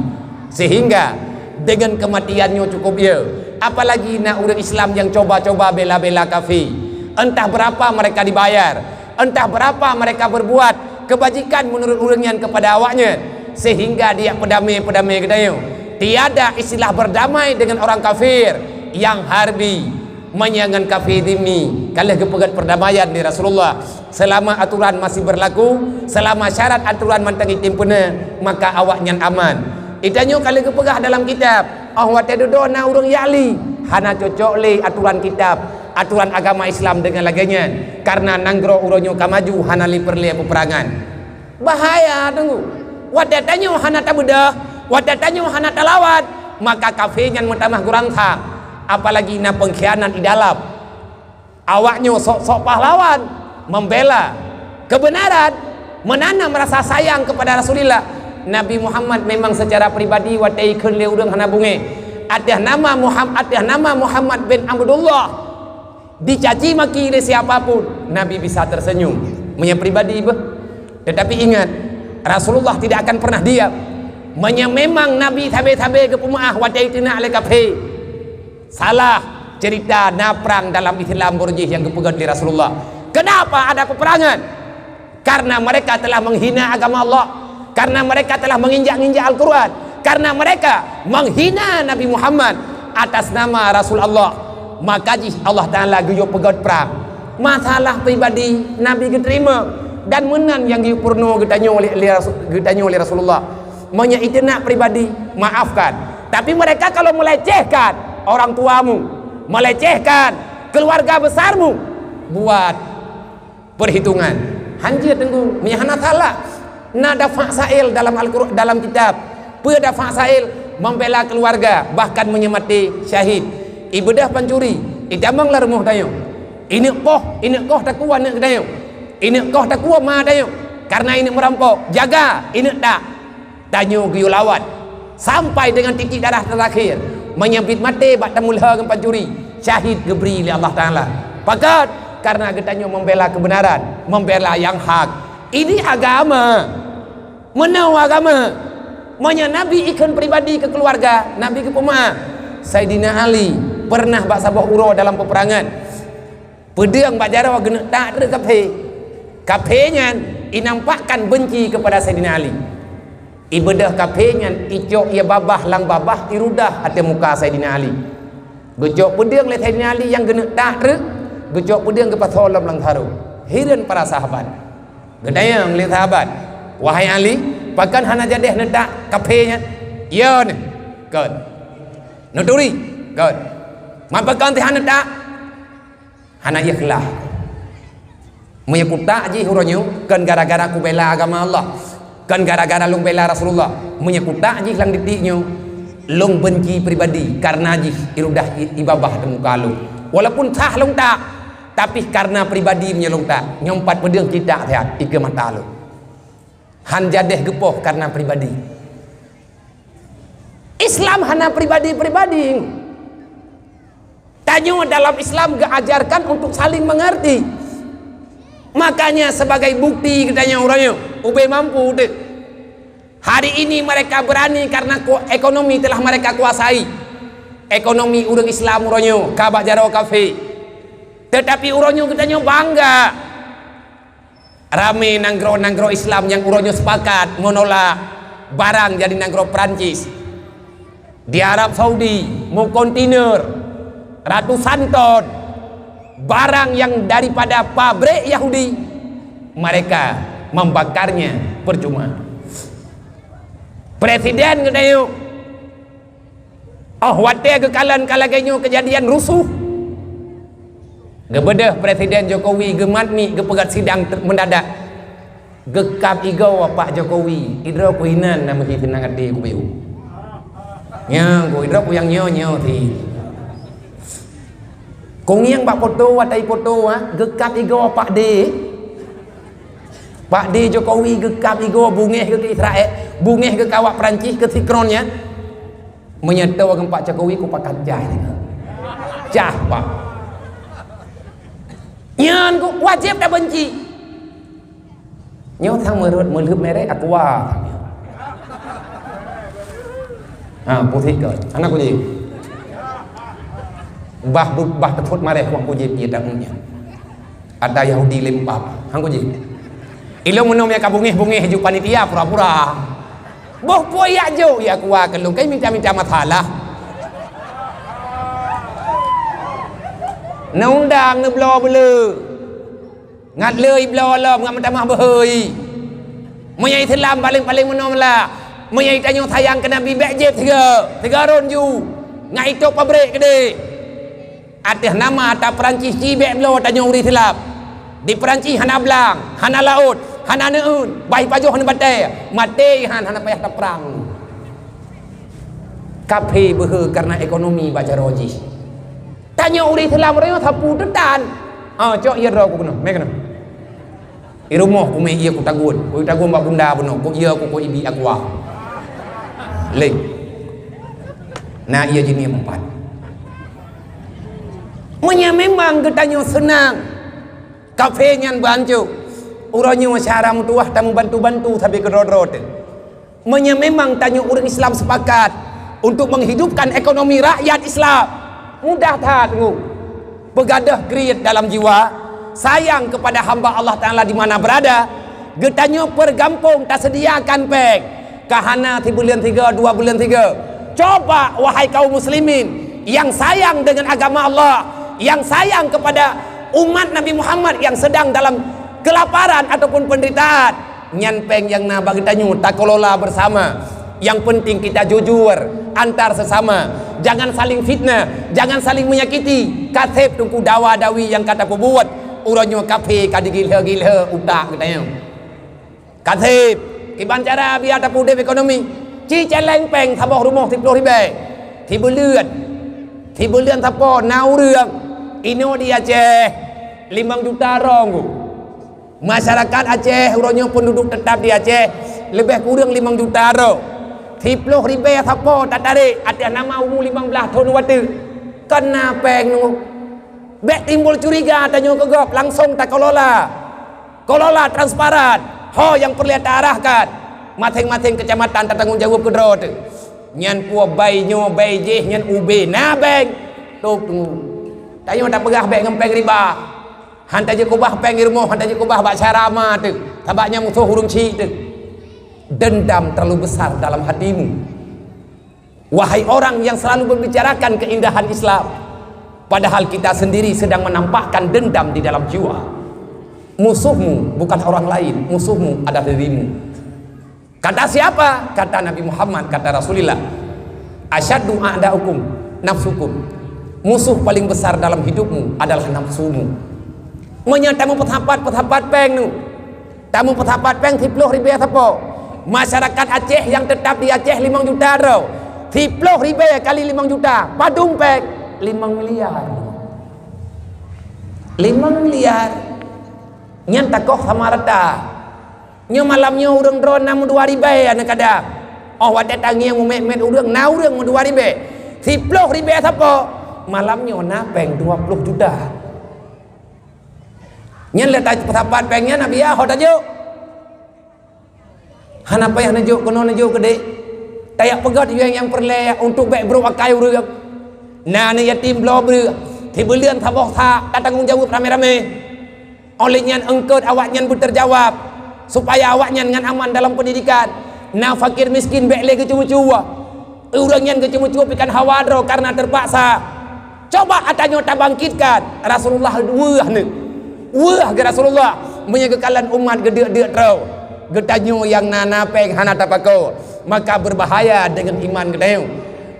sehingga dengan kematiannya cukup ya. Apalagi nak urang Islam yang coba-coba bela-bela kafir. Entah berapa mereka dibayar, entah berapa mereka berbuat kebajikan menurut urangnya kepada awaknya, sehingga dia pedamai-pedamai kedaya. Tiada istilah berdamai dengan orang kafir yang harbi menyangan kafir dimi. Kalau kepegat perdamaian di Rasulullah, selama aturan masih berlaku, selama syarat aturan mantangi timpena, maka awaknya aman. Itanyo kalau kepegah dalam kitab, awak tedodo na urang yali, hana cocok le aturan kitab, aturan agama Islam dengan laganya, karena nanggro uronyo kamaju hana li perle peperangan. Bahaya tunggu. Wadatanyo hana tabudah, wadatanyo hana talawat, maka kafirnya mentamah kurang tak. Apalagi na pengkhianat di dalam. Awaknya sok-sok pahlawan, membela kebenaran, menanam rasa sayang kepada Rasulullah. Nabi Muhammad memang secara pribadi watai kun le urang hana bunge. Ada nama Muhammad bin Abdullah. Dicaci maki oleh siapapun, Nabi bisa tersenyum. Punya pribadi bah. Tetapi ingat, Rasulullah tidak akan pernah diam. Memang Nabi tabe-tabe ke pemaah watai tina ale kafe. Salah cerita naprang dalam Islam burjih yang kepegang di Rasulullah. Kenapa ada peperangan? Karena mereka telah menghina agama Allah, karena mereka telah menginjak-injak Al-Quran, karena mereka menghina Nabi Muhammad atas nama Rasulullah. Maka Allah Ta'ala guyup pegat perang. Masalah pribadi Nabi diterima dan menan yang diupurno getanya oleh Rasulullah. Manya itu nak pribadi, maafkan. Tapi mereka kalau melecehkan orang tuamu, melecehkan keluarga besarmu, buat perhitungan. Hanjir tunggu, menyahana salah. Nada fa'sail dalam Al-Quran, dalam kitab. Pada fa'sail membela keluarga, bahkan menyemati syahid. Ibadah pencuri, idamang lah rumah tayo. Ini koh takwa nak tayo. Ini koh takwa ma tayo. Karena ini merampok, jaga, ini tak. Tanyo giyo lawat sampai dengan titik darah terakhir, menyempit mati bak tamulha dengan pencuri, syahid geberi oleh Allah Ta'ala. Pakat karena getanyo membela kebenaran, membela yang hak. Ini agama, menau agama. Manya Nabi ikan pribadi ke keluarga, Nabi ke pemaaf. Sayyidina Ali pernah bak sabah uro dalam peperangan. Pedang bak jarawa genek tak ada kapenya inampakkan benci kepada Sayyidina Ali. Ibadah kafirnya icok ia babah lang babah irudah hati muka Sayyidina Ali. Gejok pedang le Sayyidina Ali yang genek tak rek, gejok pedang ke pasolam lang tharu. Hiran para sahabat. Gedayang le sahabat, wahai Ali, pakan hana jadeh nedak kafirnya. Ya ne. Kan. Nuturi. Kan. Mampakan ti hana dak. Hana ikhlas. Menyekuta aji huronyo kan gara-gara ku bela agama Allah. Kan gara-gara long bela Rasulullah, menyekuta aji lang ditiknyo, long benci pribadi karena aji irudah ibabah temu kalu. Walaupun sah long tak, tapi karena pribadi menyelong tak, nyompat pedang tidak sehat ike mata lu. Han jadeh gepoh karena pribadi. Islam hana pribadi-pribadi. Tanyo dalam Islam diajarkan untuk saling mengerti. Makanya sebagai bukti katanya orangnya ube mampu deh. Hari ini mereka berani karena ekonomi telah mereka kuasai. Ekonomi urang Islam orangnya kabak jaro kafe. Tetapi orangnya katanya bangga. Rame nanggro Islam yang orangnya sepakat menolak barang jadi nanggro Perancis. Di Arab Saudi mau kontainer ratusan ton barang yang daripada pabrik Yahudi, mereka membakarnya percuma. Presiden gedayo wate kekalan kalaganyo kejadian rusuh. Gebedah Presiden Jokowi gematmi gepegat sidang mendadak. Gekap igau Pak Jokowi, idro kuinan nama kita nangat di kubiu. Nya ku idro ku yang nyo thì kung yang pak foto watai foto gekap igo Pak D Jokowi gekap igo bungeh ke Israel, bungeh ke kawak Perancis ke Sikronnya menyetau dengan Pak Jokowi ku pakat cah Pak nyan ku wajib dah benci. Nhớ thang mơ lướp mẹ đấy aqua putih ke anak ko ji bah tetut mare ko ko ji dia dangnya ada Yahudi lempap hang ko ji ilong menom ya kabungih haju panitia pura-pura boh poyak jo ya aqua kelung kai minta masalah na undang na blo bele ngat leuy blo lo ngat minta mah beheuy menyai Islam paling menom lah menyai tanya sayang ke Nabi bek je tiga ron ju ngai tok pabrik gede atas nama ta Perancis ci bek blo tanya uri Islam di Perancis hana blang hana laut hana neun bai pajoh hana batai mate hana payah ta perang kafe behe karena ekonomi baca roji tanya uri Islam reo thapu detan cok iya ro ku kena me kena i rumah ku me iya ku tagun bak bunda buno ku iya ku ibi aqua leh nah ia jenis empat Menya memang ketanya senang kafe nyan bancu uranya masyarakat mutuah tamu bantu-bantu tapi kerod-rod Menya memang tanya orang Islam sepakat untuk menghidupkan ekonomi rakyat Islam mudah tak tunggu begadah kriat dalam jiwa sayang kepada hamba Allah Ta'ala di mana berada getanya pergampung tak sediakan pek kahana 3 bulan 3 2 bulan 3 coba wahai kaum muslimin yang sayang dengan agama Allah yang sayang kepada umat Nabi Muhammad yang sedang dalam kelaparan ataupun penderitaan nyanpeng yang na bagi tanyu tak kelola bersama yang penting kita jujur antar sesama jangan saling fitnah jangan saling menyakiti katib tungku dawa-dawi yang kata pebuat uranyo kafe kadigil-gil utak katanya katib kiban cara biar tak pudep ekonomi ci celeng peng taboh rumah 10 ribu tiba ลื่อนtapo nau reung ino di Aceh 5 juta rong masyarakat Aceh uranyo penduduk tetap di Aceh lebih kurang 5 juta rong 10 ribu tapo tak tarik ada nama umur 15 tahun waktu kena peng nu bek timbul curiga tanya kegop langsung tak kelola transparan ho yang perlu diarahkan masing-masing kecamatan tanggung jawab kedro tu nyan pua bai nyo bai je nyan ube na beng tok tu tayo tak pegah bek ngempeng riba hantar je kubah peng irmo hantar je kubah bak carama tu tabaknya musuh hurung ci tu dendam terlalu besar dalam hatimu wahai orang yang selalu membicarakan keindahan Islam padahal kita sendiri sedang menampakkan dendam di dalam jiwa musuhmu bukan orang lain musuhmu adalah dirimu kata siapa? Kata Nabi Muhammad kata Rasulullah asyaddu a'da'ukum nafsukum musuh paling besar dalam hidupmu adalah nafsumu menyatamu pethapat peng nu tamu pethapat peng 10 ribu tapo masyarakat Aceh yang tetap di Aceh 5 juta ro 10 ribu kali 5 juta padung peng 5 miliar 5 miliar nyan takoh sama rata nyo malamnya urang drone 2 ribu anak kadang oh wadah tangi yang met urang na urang 2 ribu 10 ribu siapa malamnya napeng 20 juta nyan letak petapat pengnya nabi ya hot aja hana payah najuk kono najuk gede tayak pegat yang perle untuk baik bro akai urang nah ni yatim blo ber tibulian taboh tak tanggung jawab rame-rame olehnya engkau awaknya berterjawab supaya awaknya dengan aman dalam pendidikan nah fakir miskin bekle kecuma-cuma orangnya kecuma-cuma pikan hawadro karena terpaksa coba atanya tak bangkitkan Rasulullah wah ke Rasulullah menyegekalan umat gede-gede terau getanyo yang nana peng hana tapako maka berbahaya dengan iman gedeu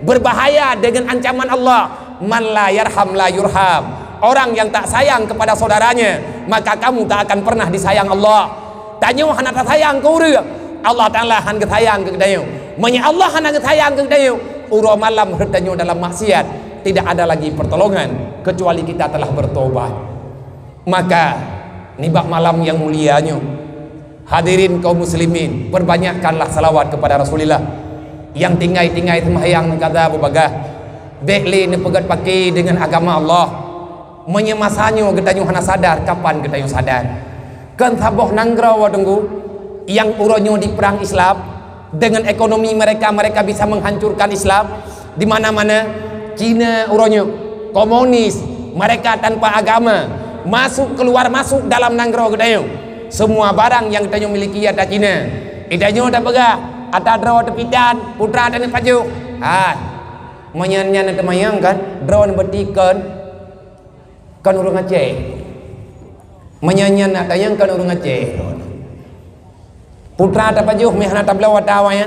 berbahaya dengan ancaman Allah man la yarham la yurham orang yang tak sayang kepada saudaranya maka kamu tak akan pernah disayang Allah tanya hana tak sayang ke urang Allah Ta'ala han sayang ke kedayau menya Allah hana sayang ke kedayau uro malam bertanya dalam maksiat tidak ada lagi pertolongan kecuali kita telah bertobat maka nibak malam yang mulianya hadirin kaum muslimin perbanyakkanlah salawat kepada Rasulullah yang tinggai-tinggai sembahyang kata berbagai bekli ni pegat pakai dengan agama Allah menyemasanyo getanyo hana sadar kapan getanyo sadar kan taboh nanggraw wadenggu yang uronyo di perang Islam, dengan ekonomi mereka bisa menghancurkan Islam. Di mana-mana Cina uronyo komunis, mereka tanpa agama, masuk keluar masuk dalam nanggro kedayo. Semua barang yang kita miliki ada Cina. Idanyo tak pegah, ada draw tepidan, putra dan paju. Menyanyian temayang kan, drone bertikan kan urung Aceh. Menyanyian nak tayang kan urung Aceh. Putra tak paju, mehna tak belau atawanya.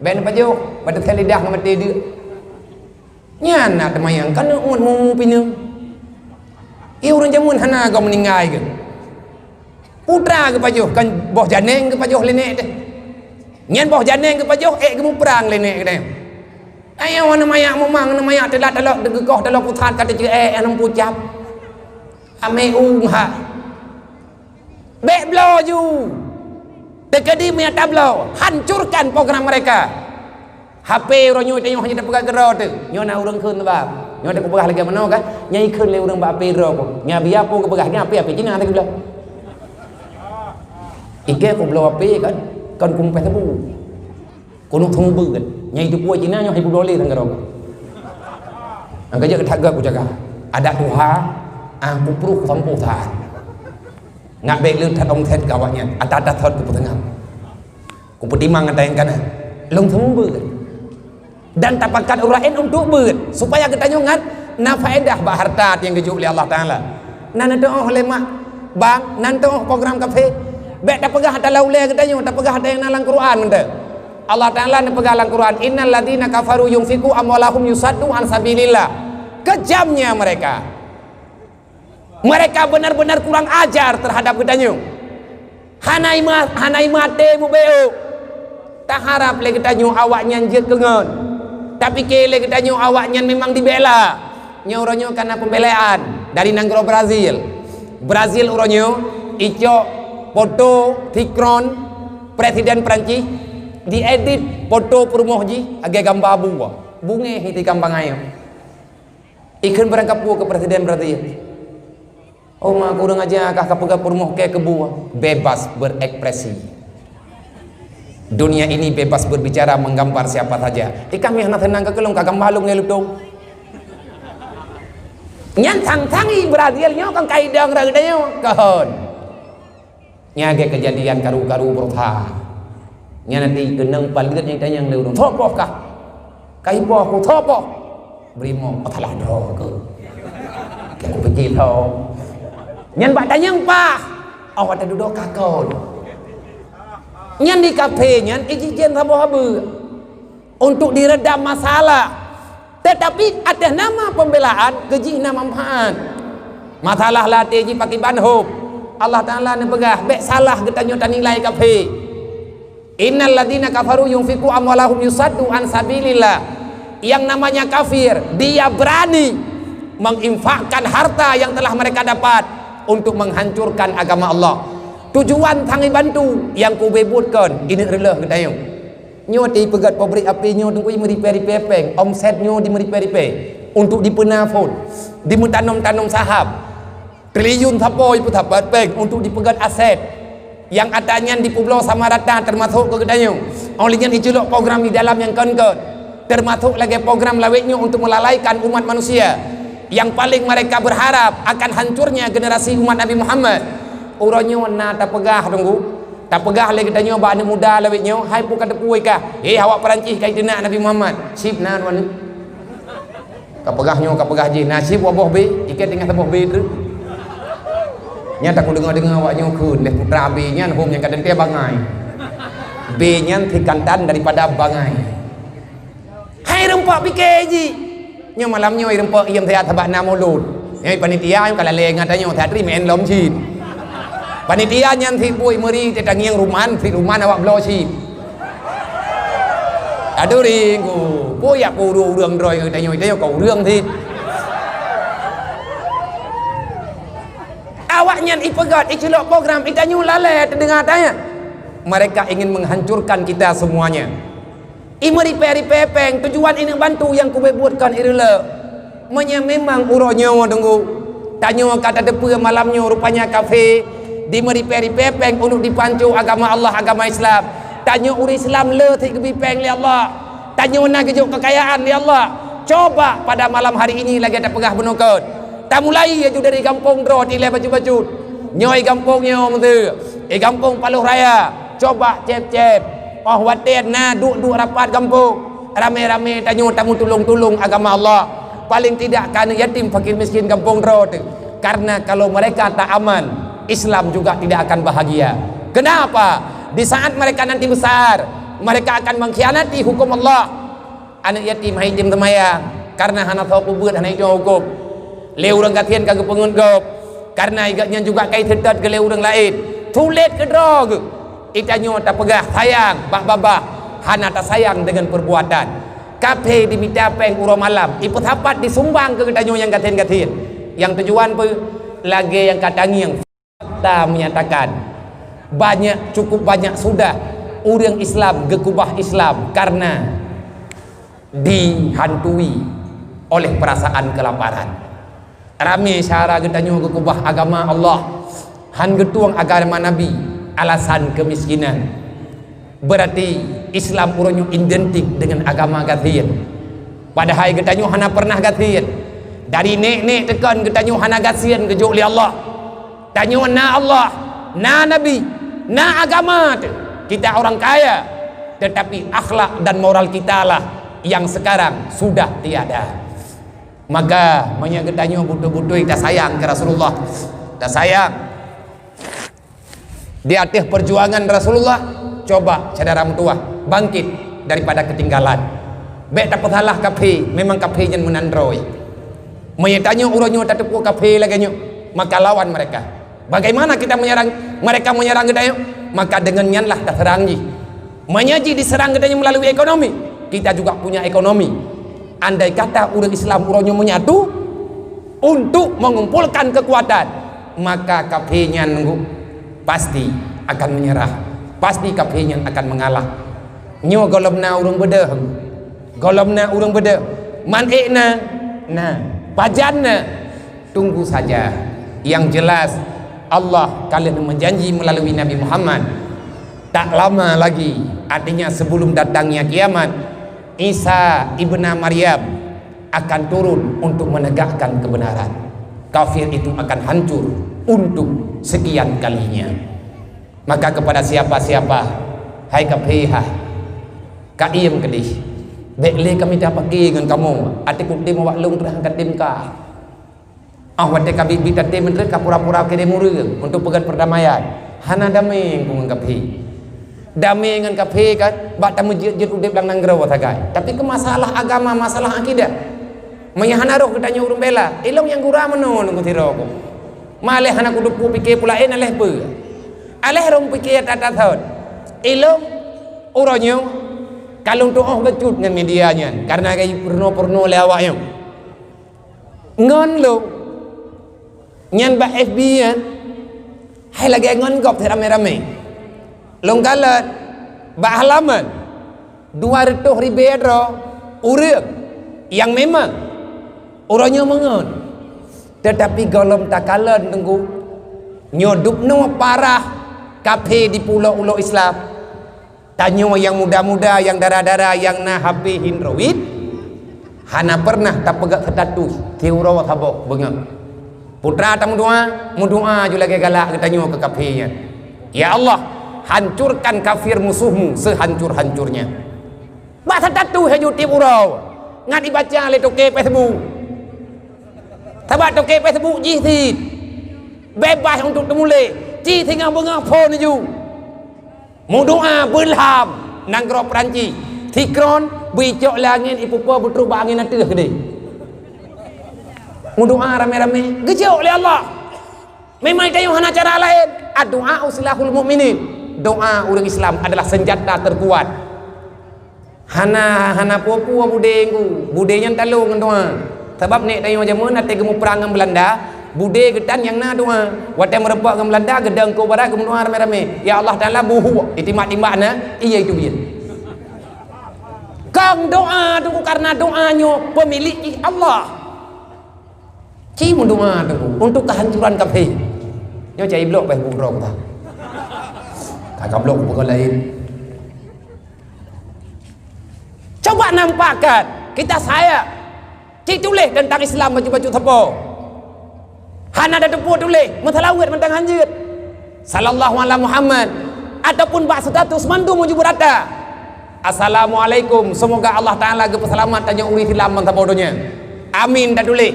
Ben paju, pada lidah mati dia. Nyan nak temayang kan mu pinang. Urang jamun hana kau meninggal ke. Putra ke paju kan boh janeng ke paju lenek deh. Nyan boh janeng ke paju kemu perang lenek ke deh. Ayo mana mayak memang mana mayak telak degegoh telak putat kata je anam pucap. Ame ha. Bek blow ju. Dekadi punya tablo, hancurkan program mereka. HP orang nyu tengok hanya pegang gero tu. Nyo nak urang keun ba. Nyo tak pegah lagi mana kan? Nyai keun le urang ba HP ro ko. Nya biar po ke pegah nya HP Cina tak belah. Ike ko blow HP kan. Kan kum pe tabu. Kono thong bu kan. Nyai tu puai Cina nyo hai bu dole thang gero. Angka je kethaga ku jaga. Ada Tuhan, aku pruh sampu tha. Ngak bek le that ong thet kawanya. Ada thot ku tengah. Ku petimang ngateng kan. Long thong bu kan. Dan tapakan urain untuk ber supaya kita nyongat na faedah bah harta yang dijuk oleh Allah Taala. Nan doa oleh mak bang nan doa program kafe. Bek tak pegah ada laule kita nyu tak pegah ada yang nalang Quran kita. Allah Taala ne pegah dalam Quran innal ladzina kafaru yunfiqu amwalahum yusaddu an sabilillah. Kejamnya mereka. Mereka benar-benar kurang ajar terhadap kita nyu. Hanai mate mu beu. Tak harap le kita nyu awaknya je kengen. Tapi kele kita nyu awaknya memang dibela. Nyu uronyo karena pembelaan dari nanggro Brazil. Brazil uronyo ijo foto Tikron presiden Perancis diedit foto perumohji agak gambar bunga. Bunga hiti kambang ayo. Ikan berangkap ke presiden Brazil. Oh mak kurang aja kah kapega perumoh ke kebuah bebas berekspresi. Dunia ini bebas berbicara menggambar siapa saja. Kami hendak tenang ke kelung kagam balung ngelutong. Nyan tang-tangi Brazil nyo kan kaidang ragdayo kahon. Nyage kejadian karu-karu bertha. Nya nanti geneng palit yang tanya yang leudong. Thopoh kah? Kaipoh ku thopoh. Brimo atalah do ke. Kaku pecil ho. Nyan bak tanya pa. Awak ada duduk kakon. Nyan di kafe nyan ijijen sabu-habu untuk diredam masalah, tetapi ada nama pembelaan kejina manfaat masalah latih ji pakai banhub. Allah Taala ne pegah bek salah kita nyo nilai kafe. Innal ladzina kafaru yunfiqu amwalahum yusaddu an sabilillah. Yang namanya kafir dia berani menginfakkan harta yang telah mereka dapat untuk menghancurkan agama Allah. Tujuan tangi bantu yang ku bebutkan ini relah kita yung nyo di pegat pabrik api nyo tunggu meriperi pepeng omset nyo di meriperi untuk dipenafon di tanam sahab triliun tapoi putapat peng untuk dipegat aset yang adanya di Pulau Samarata termasuk ke kita yung olehnya diculuk program di dalam yang kon-kon termasuk lagi program laweknya untuk melalaikan umat manusia yang paling mereka berharap akan hancurnya generasi umat Nabi Muhammad. Uronyo na tak pegah tunggu tak pegah lagi kita nyoba ada muda lawit nyo hai pu kata puai kah awak Perancis kai tenak Nabi Muhammad sip nan wan ka pegah nyo ka pegah je nasib waboh be ikat dengan taboh be tu nya tak ku dengar awak nyo keun leh putra be nya hom yang kaden te bangai be nya thikantan daripada bangai hai rempak pikir ji nyo malam nyo rempak iam thea thabak namulut nyai panitia yang kala le ngatanyo thatri men lom chin panitia nyan thi pui meri te tangiang ruman thi ruman awak blosi aduh ringu pui ya pu ru rương rồi người ta nhồi te cầu rương thi awak nyan ipegat icelok program itanyu lale terdengar tanya mereka ingin menghancurkan kita semuanya imeri peri pepeng tujuan ini bantu yang ku buatkan irele memang uronyo tunggu tanyo kata depa malamnya rupanya kafe di meripe-ripe peng untuk dipancu agama Allah, agama Islam. Tanya orang Islam le tik kebipeng li Allah. Tanya mana kejuk kekayaan li Allah. Coba pada malam hari ini lagi ada pegah benukut. Tak mulai aja dari kampung Dro tilai baju-baju. Nyoi kampungnya mesti. Kampung Paluh Raya. Coba cep-cep. Oh waten na duk rapat kampung. Rame-rame tanya tamu tolong-tolong agama Allah. Paling tidak kan yatim fakir miskin kampung Dro tu. Karena kalau mereka tak aman, Islam juga tidak akan bahagia. Kenapa? Di saat mereka nanti besar, mereka akan mengkhianati hukum Allah. Anak yatim haitim temayang karena hana tahu kubur hana itu hukum. Le urang katian kagak penguntgop karena igaknya juga kai tetat ke le urang lain. Tulet ke drog. Itanyo tak pegah sayang bak babah hana tak sayang dengan perbuatan. Kape diminta peng uro malam. Iput hapat disumbang ke ketanyo yang katian-katian. Yang tujuan pe lagi yang katangi yang fakta menyatakan cukup banyak sudah orang Islam gekubah Islam karena dihantui oleh perasaan kelaparan. Rame syara getanyo gekubah agama Allah, han getuang agama Nabi alasan kemiskinan. Berarti Islam uronyo identik dengan agama gathien. Padahal getanyo hana pernah gathien. Dari nek tekan getanyo hana gathien kejuk li Allah. Tanyo na Allah, na Nabi, na agama tu. Kita orang kaya, tetapi akhlak dan moral kita lah yang sekarang sudah tiada. Maka menyagetanyo butuh-butuh kita sayang ke Rasulullah. Kita sayang di atas perjuangan Rasulullah. Coba saudara tua bangkit daripada ketinggalan. Bek tak salah kafe, memang kafe yang menandroi. Menyatanyo uronyo tak tepuk kafe lagi nyo, maka lawan mereka. Bagaimana kita menyerang mereka menyerang gedayo? Maka dengan nyanlah tak serangi. Menyaji diserang gedayo melalui ekonomi. Kita juga punya ekonomi. Andai kata orang Islam uronyo menyatu untuk mengumpulkan kekuatan, maka kafenya nunggu pasti akan menyerah. Pasti kafenya akan mengalah. Nyo golomna urang beda. Golomna urang beda. Manekna nah pajanna tunggu saja. Yang jelas Allah kalian menjanji melalui Nabi Muhammad tak lama lagi, artinya sebelum datangnya kiamat, Isa ibnu Maryam akan turun untuk menegakkan kebenaran. Kafir itu akan hancur untuk sekian kalinya. Maka kepada siapa-siapa, hai kafiha kaiem kedih bekle kami dapat dengan kamu ati kutim waklung terang katim ka wate kabi bitate mentre ka pura-pura kede murung untuk pegan perdamaian hana damai ku ngkapi damai ngan kafe kan bak tamu jid udip lang nanggro tagai tapi ke masalah agama masalah akidah menyahana roh ketanya urung bela ilong yang gura meno nunggu tiroko maleh hana kudu pu pikir pula aleh pe aleh rong pikir tata thot ilong uronyo kalung tu becut dengan medianya karena kayak porno lewaknya ngon lo nyan ba FB kan hai lagi ngon gop rame-rame longgalat ba halaman 200 ribu urang yang memang orangnya mengon tetapi golom takalan tunggu nyodup no parah kafe di pulau Islam tanyo yang muda-muda yang darah-darah yang na HP hindroid hana pernah tak pegak status tiurawat habok bengak putra tamu doa juga lagi galak tanyo ke kafenya ya Allah hancurkan kafir musuhmu sehancur-hancurnya bahasa tatu haju tiurau ngat dibaca le toke Facebook tabak toke Facebook jihid bebas untuk temule ji tinggal bengak phone ju mu doa berham nang gro Perancis tikron bicok langit ipupa betul ba angin ateuh gede mu doa rame-rame gejok oleh Allah memang kayu hana cara lain doa usilahul mukminin doa orang Islam adalah senjata terkuat hana popu budenya talung doa sebab nek tayo jaman ate gemu perang dengan Belanda bude gedan yang na doa wate merempak dengan Belanda gedang ko bara gemu doa rame-rame ya Allah taala buhu itimak-timakna iya itu biar kang doa tu karena doanya pemilik Allah cimu doa tu untuk kehancuran kafir nyo cari blok Facebook rong ta kakak blok bukan lain. Coba nampakkan kita saya cik tulis tentang Islam baju-baju tepo hana ada tepu tulis mentalawet mentang hanjut sallallahu alaihi Muhammad ataupun bak status mandu muju berata assalamualaikum semoga Allah Ta'ala selamat tanya uri tilam mentabodonya amin dah tulis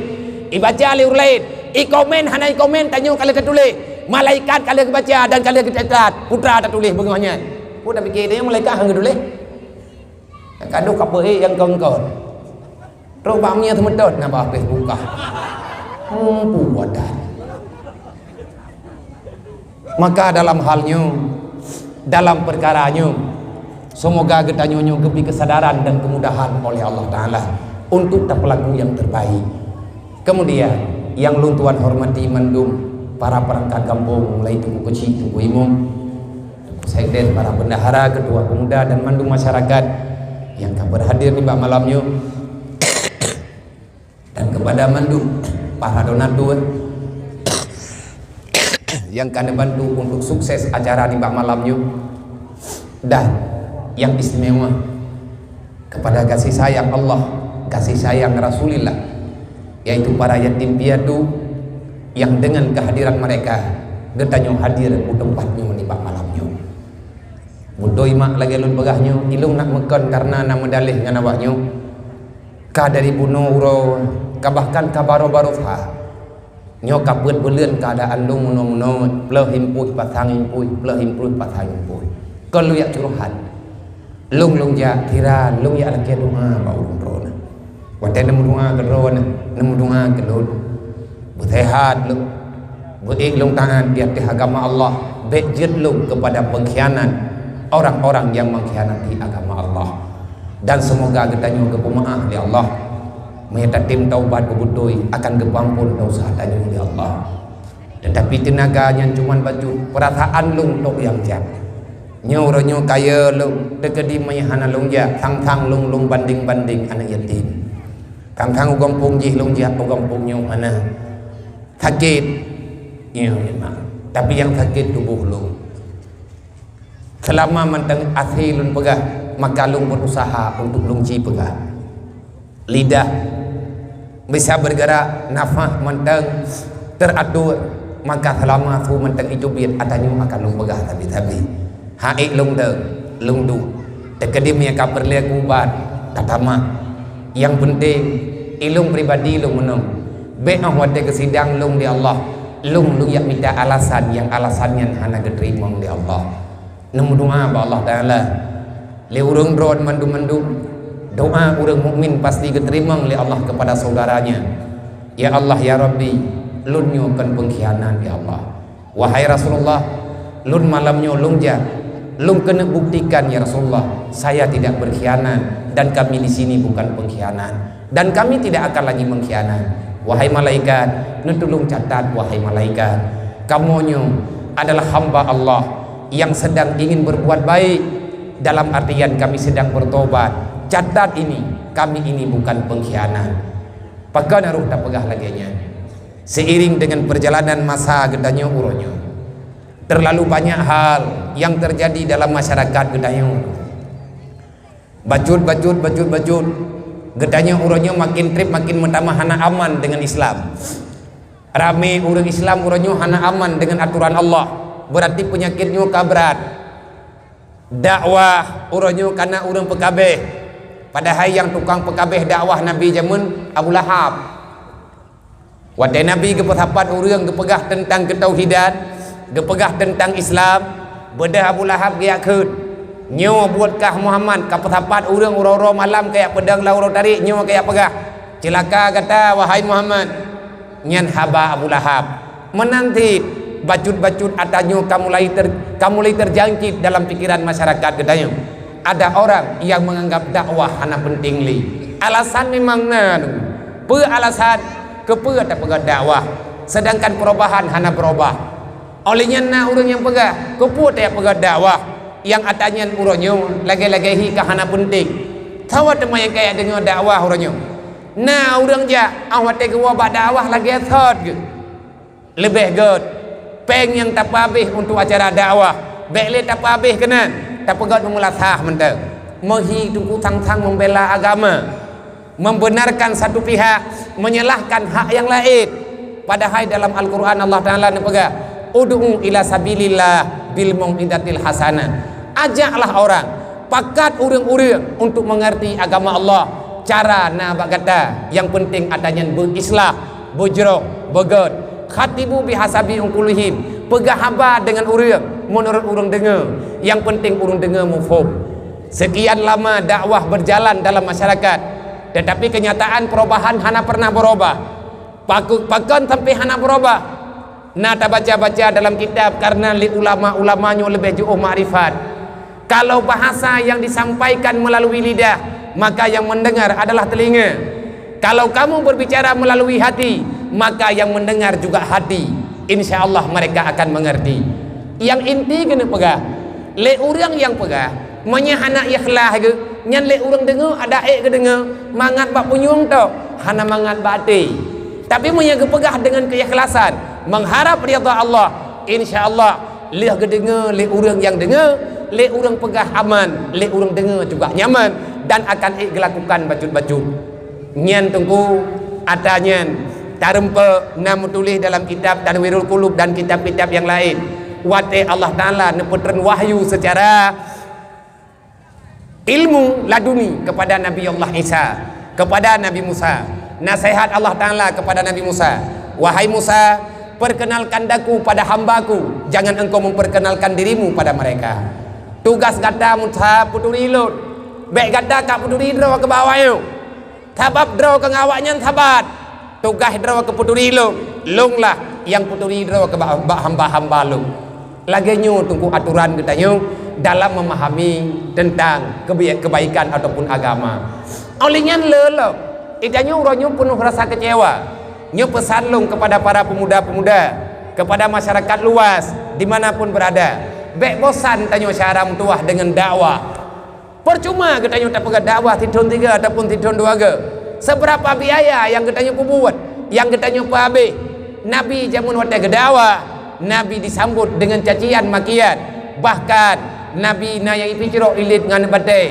ibaca li urlaid i-komen hana i-komen tanya kali ketulis malaikat kali kebaca dan kali kecatat putra dah tulis bengahnya pun dah fikir dia malaikat hang tulis kado kapur yang kongkot rupanya temedot nambah Facebook wadah. Maka dalam halnya dalam perkaranya semoga kita nyonyo kepi kesadaran dan kemudahan oleh Allah Ta'ala untuk tak pelaku yang terbaik. Kemudian yang lung tuan hormati mendung para perangkat kampung mulai tunggu kecil tunggu imam sekden para bendahara ketua pemuda dan mandung masyarakat yang berhadir di malamnya dan kepada mandung para donatur yang akan bantu untuk sukses acara di malamnya dan yang istimewa kepada kasih sayang Allah, kasih sayang Rasulullah, yaitu para yatim piatu yang dengan kehadiran mereka getanyo hadir di tempatnya di malamnya. Budoi mak lagi lun begahnya ilung nak mekon karena nama dalih dengan awaknya ka dari bunuh uro kabahkan kabaro barufha nyo kaput beulieun keadaan lung muno-muno pleuh himpuh patang himpuh pleuh himpuh patang himpuh kalau ya curuhan lung ja kira lung ya laki doa ba ulun rona wate nemu doa ke rona nemu doa ke lun bersehat lung berik lung tangan di atas agama Allah bejit lung kepada pengkhianat orang-orang yang mengkhianati agama Allah dan semoga kita nyo ke pemaaf di Allah minta tim taubat bebudoi akan kepampun dosa tanya oleh Allah. Tetapi tenaganya cuma baju perasaan lung tok yang jam nyo kaya lung tekedi mayhana lung ja thang lung banding anak yatim thang ugampung jih lung ja ugampung nyo ana sakit nyo memang tapi yang sakit tubuh lung selama mentang asih lung pegah maka lung berusaha untuk lung ci pegah lidah bisa bergerak nafas mentang teratur maka selama tu mentang itu biar atanya akan lung pegah tapi haik lung du terkedim yang kabar lihat kubat tatama yang penting ilung pribadi lung menung be'ah wate kesidang lung di Allah lung yang minta alasan yang alasannya hana keterima di Allah nemu doa ba Allah Ta'ala le urang dron mandu doa urang mukmin pasti keterima oleh Allah kepada saudaranya. Ya Allah ya Rabbi, lun nyokan pengkhianat ya Allah. Wahai Rasulullah, lun malamnya lung ja, lung kena buktikan ya Rasulullah, saya tidak berkhianat dan kami di sini bukan pengkhianat dan kami tidak akan lagi mengkhianat. Wahai malaikat, nutulung catat wahai malaikat, kamonyo adalah hamba Allah yang sedang ingin berbuat baik dalam artian kami sedang bertobat. Catat ini, kami ini bukan pengkhianat. Pakai naruh tak pegah laginya. Seiring dengan perjalanan masa gedanya uronyo, terlalu banyak hal yang terjadi dalam masyarakat gedanya. Bajut. Gedanya uronyo makin trip makin mentambah hana aman dengan Islam. Rame orang Islam uronyo hana aman dengan aturan Allah. Berarti penyakitnya kabrat. Dakwah uronyo karena urang pekabeh. Padahal yang tukang pekabeh dakwah Nabi zaman Abu Lahab. Wadai Nabi kepesapat orang kepegah tentang ketauhidan, kepegah tentang Islam, bedah Abu Lahab dia akut. Nyo buatkah Muhammad kepesapat orang uro malam kayak pedang lauro tarik nyo kayak pegah. Celaka kata wahai Muhammad. Nyan haba Abu Lahab. Menanti bacut-bacut atanyo kamu mulai terjangkit dalam pikiran masyarakat gedanya. Ada orang yang menganggap dakwah hana penting li. Alasan memang nanu. Alasan kepe tak pegang dakwah. Sedangkan perubahan hana berubah. Olehnya na orang yang pegang kepe tak pegang dakwah. Yang atanya uronyo lagi-lagi hi hana penting. Tahu tema yang kayak dengan dakwah uronyo. Nah orang ja awak tega wabak dakwah lagi thot ke. Lebih god. peng yang tak habis untuk acara dakwah bekle tak habis kena tak pegat memulasah mentang mehi tunggu tang-tang membela agama, membenarkan satu pihak, menyalahkan hak yang lain. Padahal dalam Al-Quran Allah Ta'ala nepega ud'u ila sabilillah bil mau'izatil hasanah, ajaklah orang, pakat urang-urang untuk mengerti agama Allah. Cara nak kata yang penting adanya berislah, bujroh, begot, khatibu bihasabi ungkulihim, pegah haba dengan urang menurut urang dengar, yang penting urang dengar mufhum. Sekian lama dakwah berjalan dalam masyarakat, tetapi kenyataan perubahan hana pernah berubah. Pakun sampai hana berubah. Nah, tak baca-baca dalam kitab karena li ulama-ulamanya lebih jauh ma'rifat. Kalau bahasa yang disampaikan melalui lidah, maka yang mendengar adalah telinga. Kalau kamu berbicara melalui hati, maka yang mendengar juga hati. Insya Allah mereka akan mengerti. Yang inti kena pegah. Le orang yang pegah, menyahana ikhlas ke, nyan le orang dengar ada ke dengar, mangat bak punyung tau, hana mangat bati. Tapi menyaga pegah dengan keikhlasan, mengharap ridha Allah. Insya Allah le dengar, le orang yang dengar, le orang pegah aman, le orang dengar juga nyaman dan akan lakukan bacut-bacut. Nyan tunggu adanya tarempe nam tulis dalam kitab Tanwirul Qulub dan kitab-kitab yang lain. Wate Allah Ta'ala neputren wahyu secara ilmu laduni kepada Nabi Allah Isa, kepada Nabi Musa. Nasihat Allah Ta'ala kepada Nabi Musa, wahai Musa, perkenalkan daku pada hambaku, jangan engkau memperkenalkan dirimu pada mereka. Tugas kata Musa puturi lut, baik kata kak puturi draw ke bawahnya, tabab draw ke ngawaknya sabat. Tugas draw ke puturi lut, lunglah yang puturi draw ke hamba-hamba lu. Laginya tunggu aturan katanya dalam memahami tentang kebaikan ataupun agama. Olehnya lelok, itanya orangnya penuh rasa kecewa. Nya pesan long kepada para pemuda-pemuda, kepada masyarakat luas dimanapun berada. Bek bosan tanya syarah tuah dengan dakwah. Percuma katanya tak pegang dakwah tidun 3 ataupun tidun 2 ke. Seberapa biaya yang katanya buat, yang katanya habis. Nabi jamun wate ke dakwah, Nabi disambut dengan cacian makian, bahkan Nabi nayai pikiro ilit ngan badai.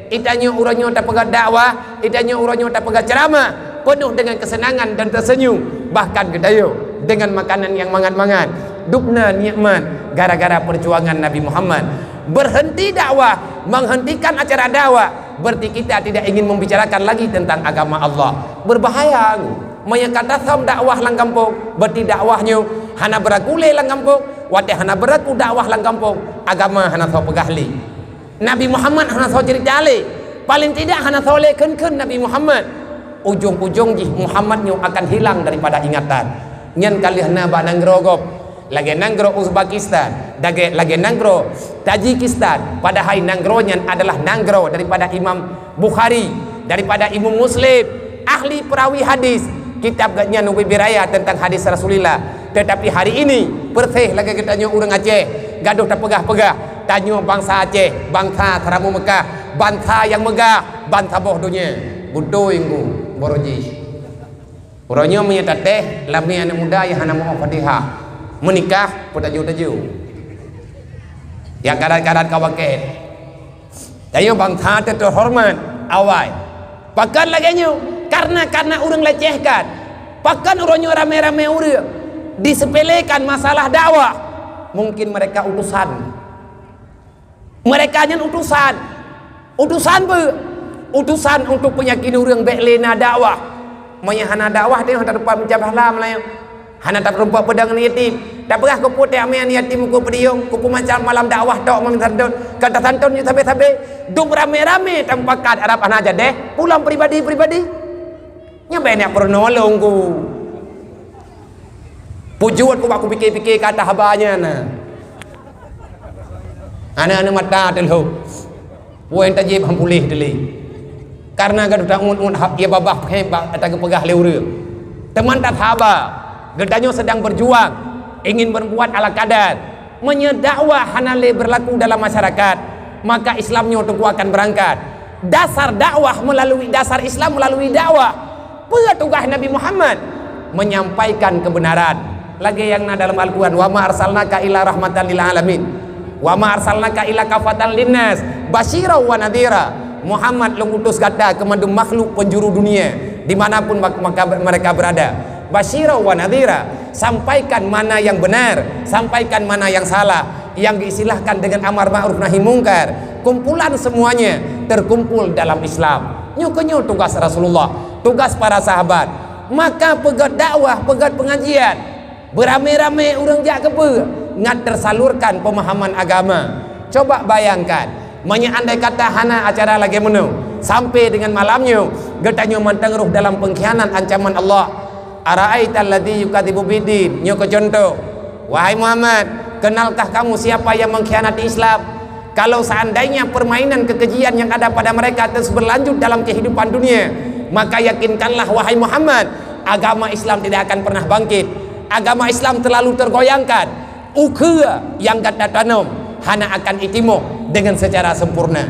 Itanya urangnya tak pegang dakwah, itanya urangnya tak pegang ceramah, penuh dengan kesenangan dan tersenyum, bahkan gedayo dengan makanan yang mangan-mangan. Dubna nikmat gara-gara perjuangan Nabi Muhammad. Berhenti dakwah, menghentikan acara dakwah, berarti kita tidak ingin membicarakan lagi tentang agama Allah. Berbahaya. Menyakata sam dakwah lang kampung, berarti dakwahnya hana berakule lang kampung, wate hana beraku dakwah lang kampung, agama hana so pegahli. Nabi Muhammad hana so cerita le, paling tidak hana so le ken Nabi Muhammad. Ujung-ujung jih Muhammadnya akan hilang daripada ingatan. Nyan kalih na ba nangrogop, lagi nanggro Uzbekistan, lagi nanggro Tajikistan, padahal nanggronya adalah nanggro daripada Imam Bukhari, daripada Imam Muslim, ahli perawi hadis. Kitab gaknya nubi biraya tentang hadis Rasulullah. Tetapi hari ini Persih lagi katanya orang Aceh gaduh tak pegah-pegah, tanya bangsa Aceh, bangsa Teramu Mekah, bangsa yang megah, bangsa boh dunia. Bodoh inggu boroji. Orangnya menyatakan teh lami anak muda yang hana mau Fatihah menikah petaju-taju. Yang karat-karat kawaket. Tanya bangsa terhormat awal. Pakan laginya karena orang lecehkan, bahkan orangnya rame-rame orang disepelekan masalah dakwah. Mungkin mereka utusan, mereka hanya utusan untuk penyakit orang beklena dakwah. Menyahana dakwah dia tak dapat mencabah lam lah, hana tak perempuan pedang yatim, tak pernah kau putih amian yatim kau pediung, kau macam malam dakwah dok mengtardon, kata santunnya sampai duk rame-rame tampakat Arab anak aja deh, pulang pribadi. Nya banyak pernolong ku. Pujuan aku fikir-fikir kata habanya nah. Anak-anak mata telhu. Puan tajib hampulih deli. Karena gaduh tak ngun ya babah hebak atau pegah leureum. Teman tak haba. Gedanya sedang berjuang, ingin berbuat ala kadar. Menyedakwah hanale berlaku dalam masyarakat, maka Islamnya tentu akan berangkat. Dasar dakwah melalui dasar Islam melalui dakwah. Tugas Nabi Muhammad menyampaikan kebenaran, lagi yang na dalam Al-Quran, wa ma arsalnaka illa rahmatan lil alamin, wa ma arsalnaka illa kafatan linnas basyira wa nadhira. Muhammad lengutus kata kepada makhluk penjuru dunia dimanapun mereka berada. Basyira wa nadhira, sampaikan mana yang benar, sampaikan mana yang salah, yang diistilahkan dengan amar ma'ruf nahi mungkar. Kumpulan semuanya terkumpul dalam Islam. Nyu tugas Rasulullah, tugas para sahabat. Maka pegat dakwah, pegat pengajian, beramai-ramai orang jak kepa ngat tersalurkan pemahaman agama. Coba bayangkan, andai kata hana acara lagi menung sampai dengan malamnya getanyo mantengeruh dalam pengkhianat ancaman Allah. Ara'aital ladzi yukadzibu bidin. Nyo ke contoh, wahai Muhammad, kenalkah kamu siapa yang mengkhianati Islam? Kalau seandainya permainan kekejian yang ada pada mereka terus berlanjut dalam kehidupan dunia, maka yakinkanlah wahai Muhammad, agama Islam tidak akan pernah bangkit. Agama Islam terlalu tergoyangkan. Ukha yang gada tanam hana akan itimuh dengan secara sempurna.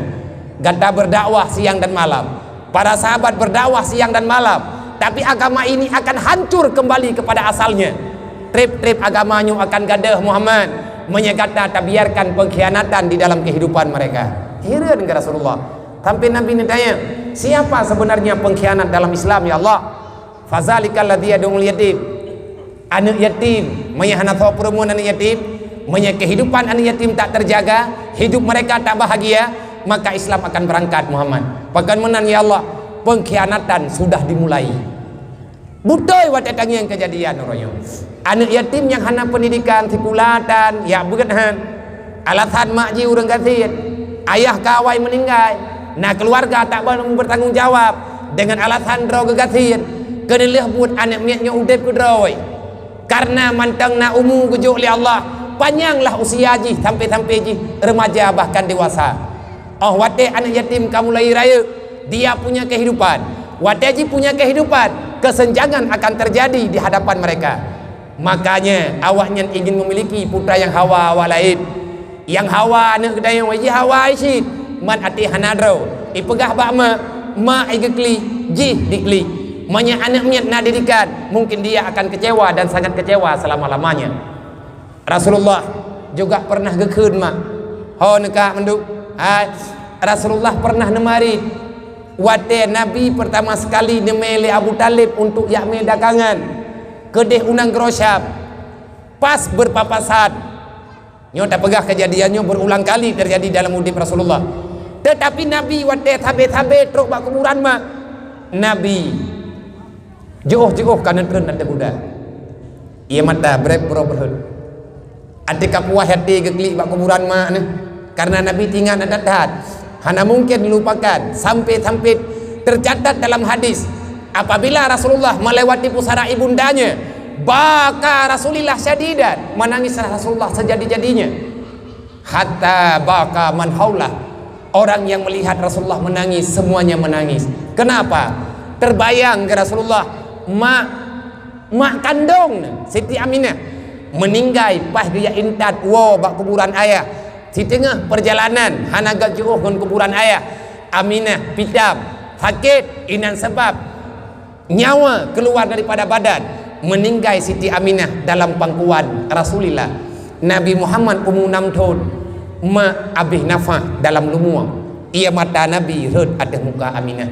Gada berdakwah siang dan malam, para sahabat berdakwah siang dan malam, tapi agama ini akan hancur kembali kepada asalnya. Trip-trip agamanya akan gadah Muhammad, menyegata tak biarkan pengkhianatan di dalam kehidupan mereka. Heran ke Rasulullah sampai Nabi ini tanya, siapa sebenarnya pengkhianat dalam Islam ya Allah? Fazalikal ladzi yad'ul yatim. Anak yatim, menyahana perempuan anak yatim, kehidupan anak yatim tak terjaga, hidup mereka tak bahagia, maka Islam akan berangkat Muhammad. Bagaimana ya Allah? Pengkhianatan sudah dimulai. Butoy wadatang yang kejadian orangnya. Anak yatim yang hana pendidikan sekulatan, ya bukan alasan makji orang gasit, ayah kawai meninggal, nah keluarga tak bertanggung jawab dengan alasan draw gasit, kena buat anak miatnya udep ke draw. Karena mantang na umur kujuk oleh Allah, panjanglah usia ji sampai ji remaja bahkan dewasa. Oh wate anak yatim kamu lahir raya, dia punya kehidupan, wate ji punya kehidupan, kesenjangan akan terjadi di hadapan mereka. Makanya awaknya ingin memiliki putra yang hawa lain, yang hawa anak kedai yang wajib hawa isyid man ati hanadro ipegah bak ma igekli ji dikli. Manya anak miat nak didikan, mungkin dia akan kecewa dan sangat kecewa selama-lamanya. Rasulullah juga pernah gekun mak. Ho nekak menduk. Rasulullah pernah nemari wate Nabi pertama sekali nemeli Abu Talib untuk yakme dagangan. Kedeh unang grosyab. Pas berpapasan. Nyo tak pegah kejadiannya berulang kali terjadi dalam hidup Rasulullah. Tetapi Nabi wate tabe-tabe truk bak kuburan mak. Nabi jauh-jauh kanan keren ada kuda. Ia mata brep bro berhut. Ada kapuah hati geklik bak kuburan mak ni. Karena Nabi tinggal ada tahat. Hana mungkin dilupakan sampai tercatat dalam hadis. Apabila Rasulullah melewati pusara ibundanya, baka Rasulullah syadidan, menangis Rasulullah sejadi-jadinya. Hatta baka man haulah. Orang yang melihat Rasulullah menangis semuanya menangis. Kenapa? Terbayang ke Rasulullah mak kandung Siti Aminah meninggal pas dia intat bak kuburan ayah. Di tengah perjalanan hana gak jauh dengan kuburan ayah, Aminah pitam sakit inan sebab nyawa keluar daripada badan, meninggal Siti Aminah dalam pangkuan Rasulullah. Nabi Muhammad umur 6 tahun ma abih nafah dalam lumua. Ia mata Nabi red ada muka Aminah.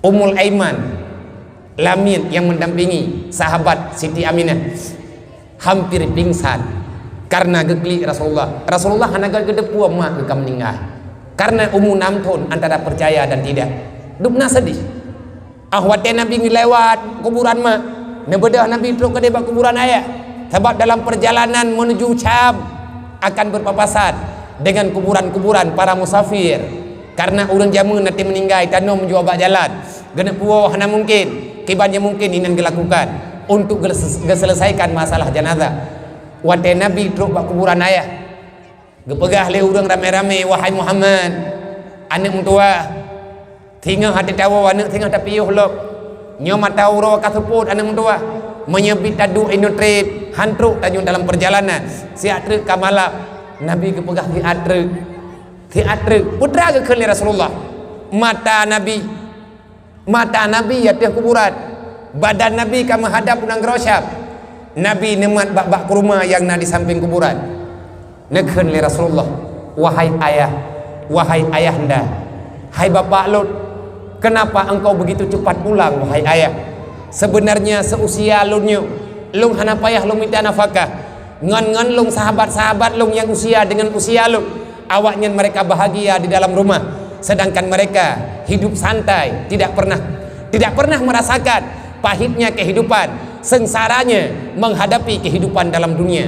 Ummul Aiman Lamin yang mendampingi sahabat Siti Aminah hampir pingsan karena gegli Rasulullah. Rasulullah hanya gede puas mak ke meninggal karena umur 6 tahun antara percaya dan tidak. Dupna sedih. Ahwate Nabi lewat kuburan mak, nebedah Nabi truk ke debak kuburan ayah. Sebab dalam perjalanan menuju Syam akan berpapasan dengan kuburan-kuburan para musafir. Karena orang jamu nanti meninggal tanah menjual bak jalan. Gena puah hana mungkin, kibannya mungkin ini dilakukan untuk selesaikan masalah jenazah. Wate Nabi truk bak kuburan ayah. Gepegah le orang rame-rame, wahai Muhammad, anak mentua, tinggal hati tahu anak tinggal tapi yuh lok. Nyo mata uro kasuput anak mentua, menyebut tadu inotrip, hantruk tanyung dalam perjalanan. Siat truk kamala, Nabi gepegah teatre putra ke Rasulullah. Mata Nabi ya teh kuburan badan Nabi ka menghadap unang gerosyap. Nabi nemat bak-bak kurma yang na di samping kuburan. Nekhen li Rasulullah, wahai ayah, wahai ayahanda, hai bapak Lut, kenapa engkau begitu cepat pulang wahai ayah? Sebenarnya seusia lunyu, lung hana payah lung minta nafkah. Ngan lung sahabat-sahabat lung yang usia dengan usia lung, awaknya mereka bahagia di dalam rumah, sedangkan mereka hidup santai, tidak pernah merasakan pahitnya kehidupan, sengsaranya menghadapi kehidupan dalam dunia.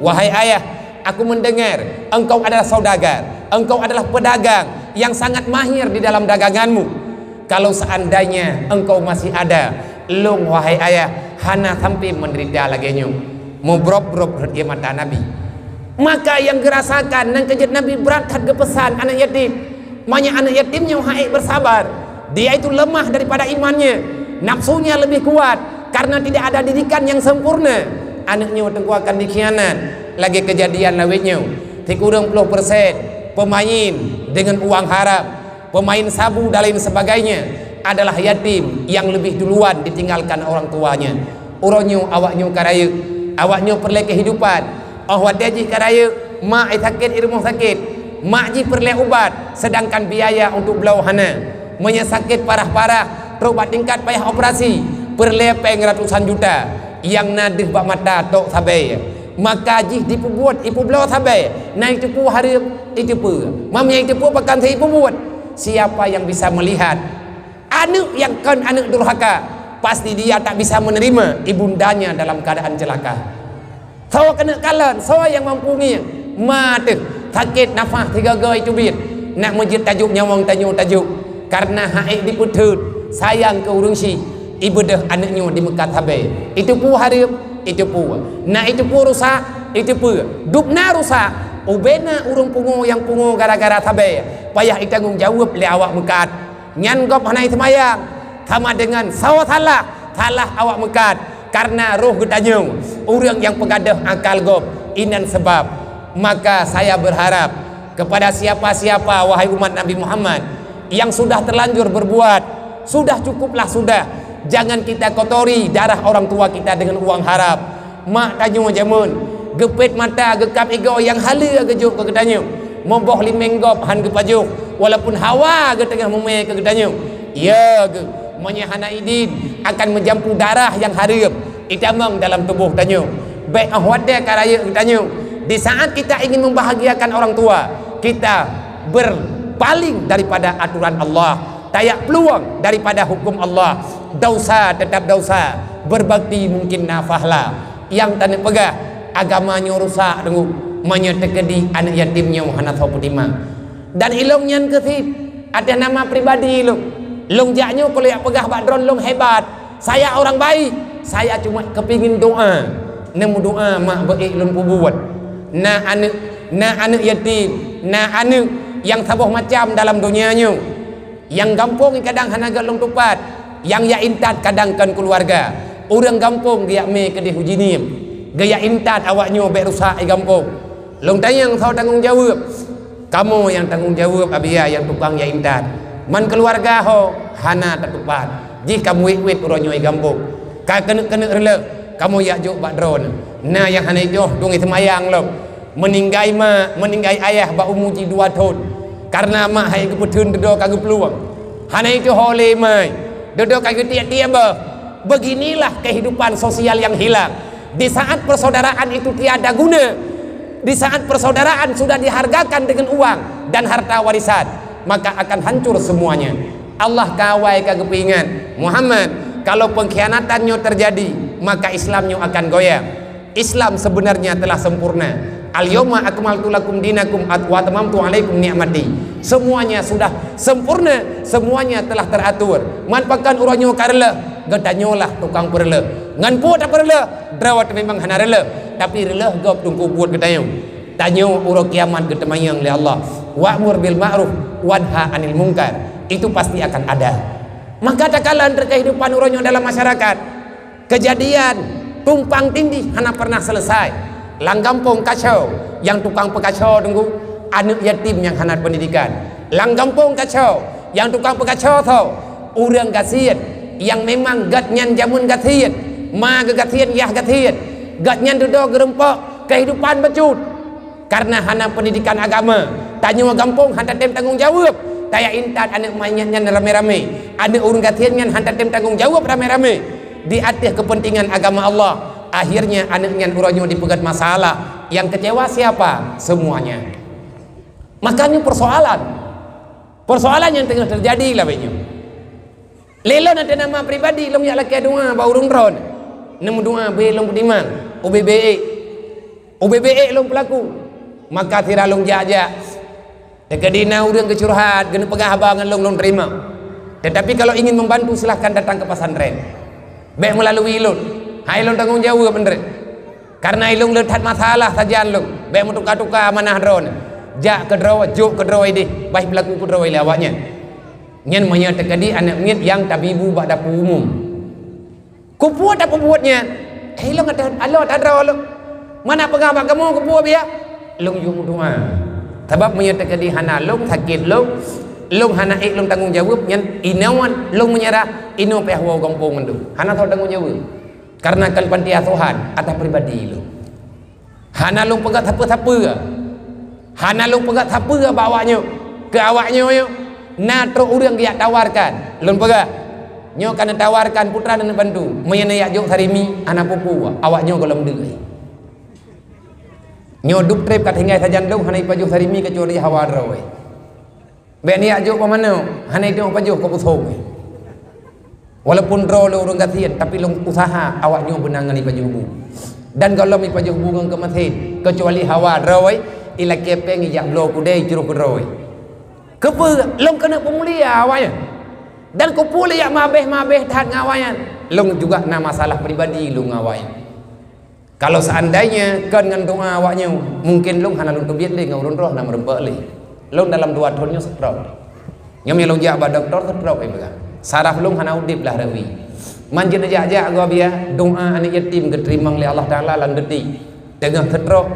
Wahai ayah, aku mendengar engkau adalah saudagar, engkau adalah pedagang yang sangat mahir di dalam daganganmu. Kalau seandainya engkau masih ada, lung wahai ayah hana sampai menderita lagi nyu mubrok-brok dia mata Nabi. Maka yang gerasakan nang kejut Nabi berangkat ke pesan anak yatim, banyak anak yatimnya wahai bersabar, dia itu lemah daripada imannya, nafsunya lebih kuat karena tidak ada didikan yang sempurna. Anaknya tengku akan dikhianat. Lagi kejadian lawitnya kurang 10% pemain dengan uang haram, pemain sabu dan lain sebagainya adalah yatim yang lebih duluan ditinggalkan orang tuanya. Uronyo awaknyo karaya, awaknyo perle kehidupan. Wadaji karaya mak sakit di rumah sakit, mak ji perle ubat, sedangkan biaya untuk belau hana menyesakit parah-parah, terubat tingkat payah operasi perle peng ratusan juta yang nadih bak mata tok sabai. Maka jih dipubuat ipu belau sabai naik tipu hari itu pu mamnya itu pu pakan si ipu buat. Siapa yang bisa melihat anak yang kan anak durhaka, pasti dia tak bisa menerima ibundanya dalam keadaan celaka. Sawa kena kalan, sawa yang mampungi mati sakit nafas 3 gay itu bit nak menjid tajuk nyawang tajuk karena haik diputut sayang ke urung si ibadah anaknya di Mekah sabai. Itu pu hari itu pu nah itu pu rusak, itu pu dupna rusak, ubena urung pungu yang pungu gara-gara sabai payah ditanggung jawab oleh awak Mekah. Nyan gop hanai semayang sama dengan sawa salah awak Mekah karena roh gedanyung orang yang pegadah akal gop inan sebab. Maka saya berharap kepada siapa-siapa wahai umat Nabi Muhammad yang sudah terlanjur berbuat, sudah cukuplah sudah. Jangan kita kotori darah orang tua kita dengan uang haram. Mak tanyu jamun gepet mata gekap ego yang hala gejuk ke gedanyung memboh limenggop han ke pajuk walaupun hawa ke tengah memeh ke gedanyung ya ke menyahana idin akan menjampu darah yang haram itamang dalam tubuh tanyung baik ahwada karaya tanyung. Di saat kita ingin membahagiakan orang tua, kita berpaling daripada aturan Allah, tayak peluang daripada hukum Allah. Dosa tetap dosa, berbakti mungkin nafahlah. Yang tanah pegah agamanya rusak dengan menyetekedi anak yatimnya hana sauputima. Dan ilong nyan kesip ada nama pribadi ilong. Long jaknya kalau yang pegah badron long hebat. Saya orang baik, saya cuma kepingin doa. Nemu doa mak baik long buat. Na anak yatim, na anak yang sabuh macam dalam dunianya, yang gampung kadang hanaga long tupat, yang ya intat kadang kan keluarga. Orang gampung dia me ke dihujinim, gaya intat awaknya berusaha gampung. Long tanya yang tahu tanggung jawab, kamu yang tanggung jawab abia yang tukang ya intat. Man keluarga ho hana tetupat. Jih kamu wit uronyo gampung. Ka kena rela kamu ya juk badron. Nah yang hana joh dungi semayang lo meninggai ayah ba umuji 2 tahun karena mak hai keputun dedo kagak peluang hana itu hole mai dedo kagak tiap-tiap beginilah kehidupan sosial yang hilang di saat persaudaraan itu tiada guna, di saat persaudaraan sudah dihargakan dengan uang dan harta warisan, maka akan hancur semuanya. Allah kawai kagak pingan Muhammad kalau pengkhianatannya terjadi maka Islamnya akan goyah. Islam sebenarnya telah sempurna. Al-yawma akmaltu lakum dinakum wa tamamtu alaikum ni'mati. Semuanya sudah sempurna, semuanya telah teratur. Manpakan uranyo karela, gedanyolah tukang perela. Ngan pu tak perela, drawat memang hana rela, tapi rela gop tungku buat gedanyo. Tanyo uro kiamat getemayang li Allah. Wa'mur bil ma'ruf wanha 'anil munkar. Itu pasti akan ada. Maka takalan terkehidupan uranyo dalam masyarakat. Kejadian tumpang tindih hana pernah selesai. Langgampung kacau, yang tukang pekacau tunggu anak yatim yang hanat pendidikan. Langgampung kacau, yang tukang pekacau tau orang kasihan yang memang gatnyan jamun gathian ma gathian yah gathian gatnyan duduk gerempok kehidupan becut karena hana pendidikan agama tanya gampung hantar tem tanggung jawab taya intan anak mainnya rame-rame ada urung gathian hantar tem tanggung jawab rame-rame di atas kepentingan agama Allah. Akhirnya anaknya uranyo dipegat masalah. Yang kecewa siapa? Semuanya. Makanya persoalan yang tengah terjadi lah banyak. Lelo nanti nama pribadi long yak laki doa ba urung ron. Nemu doa be long pedimang. UBBE long pelaku. Maka tira long jaja. Tekadina urang kecurhat, gena pegah abangan long terima. Tetapi kalau ingin membantu silahkan datang ke pesantren. Baik melalui ilun. Hai ilun tanggung jawab bener. Karena ilun letak masalah saja ilun. Baik tukar-tukar manah drone. Jak ke draw, juk ke draw ini. Baik berlaku ke draw ini awaknya. Nyen menyatakan di anak ngit yang tabibu bak dapur umum. Kupuat apa buatnya? Ilun ada Allah tak draw lu. Mana pengabak kamu kupuat biar? Ilun yung doa. Sebab menyatakan di hana ilun sakit ilun. Long hana long tanggung jawab nyen inawan long menyerah ino pe hawa kampung mendu hana tahu tanggung jawab karena kan pantia Tuhan atas pribadi lo hana long pegat apa-apa hana long pegat apa bawanya ke awaknya yo na tro urang dia tawarkan long pegat nyo kan tawarkan putra dan bantu menyana yak jok sarimi anak pupu awaknya golom deui nyo dup trip kat hingai sajan long hana ipaju sarimi kecuali hawa rawe ben ni ajuk apa mana hanya itu apa juk keputusan walaupun draw lo orang gathian tapi long usaha awaknya benangan ipaju bu dan kalau ipaju bu ngang kematin kecuali hawa draw ila kepeng ijak blo kudai juru draw kepe long kena pemulia awaknya dan kupul yak mabeh tahan ngawanya long juga na masalah pribadi long ngawanya kalau seandainya kan dengan doa awaknya mungkin long hana long kebiat le ngau roh na merempak le long dalam 2 tahunnya setrok nyom long jak ba doktor setrok ai baga saraf long hana udip lah rawi manjin ajak gua biar doa anak yatim diterima oleh Allah Taala lan detik tengah setrok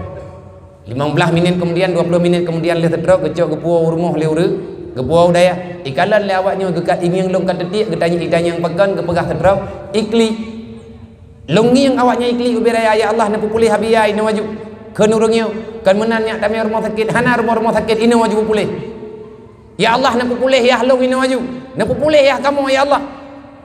15 minit kemudian 20 minit kemudian le setrok gecok gepuau rumah le ure gepuau daya ikalan le awaknya gekat ingin long kat detik getanya idanya yang pegan gepegah setrok ikli long yang awaknya ikli ubiraya ya Allah na pupulih habia ina waju kenurungnya kan menanya kami rumah sakit hana rumah sakit ini wajib pulih ya Allah nak pulih ya long ini wajib nak pulih ya kamu ya Allah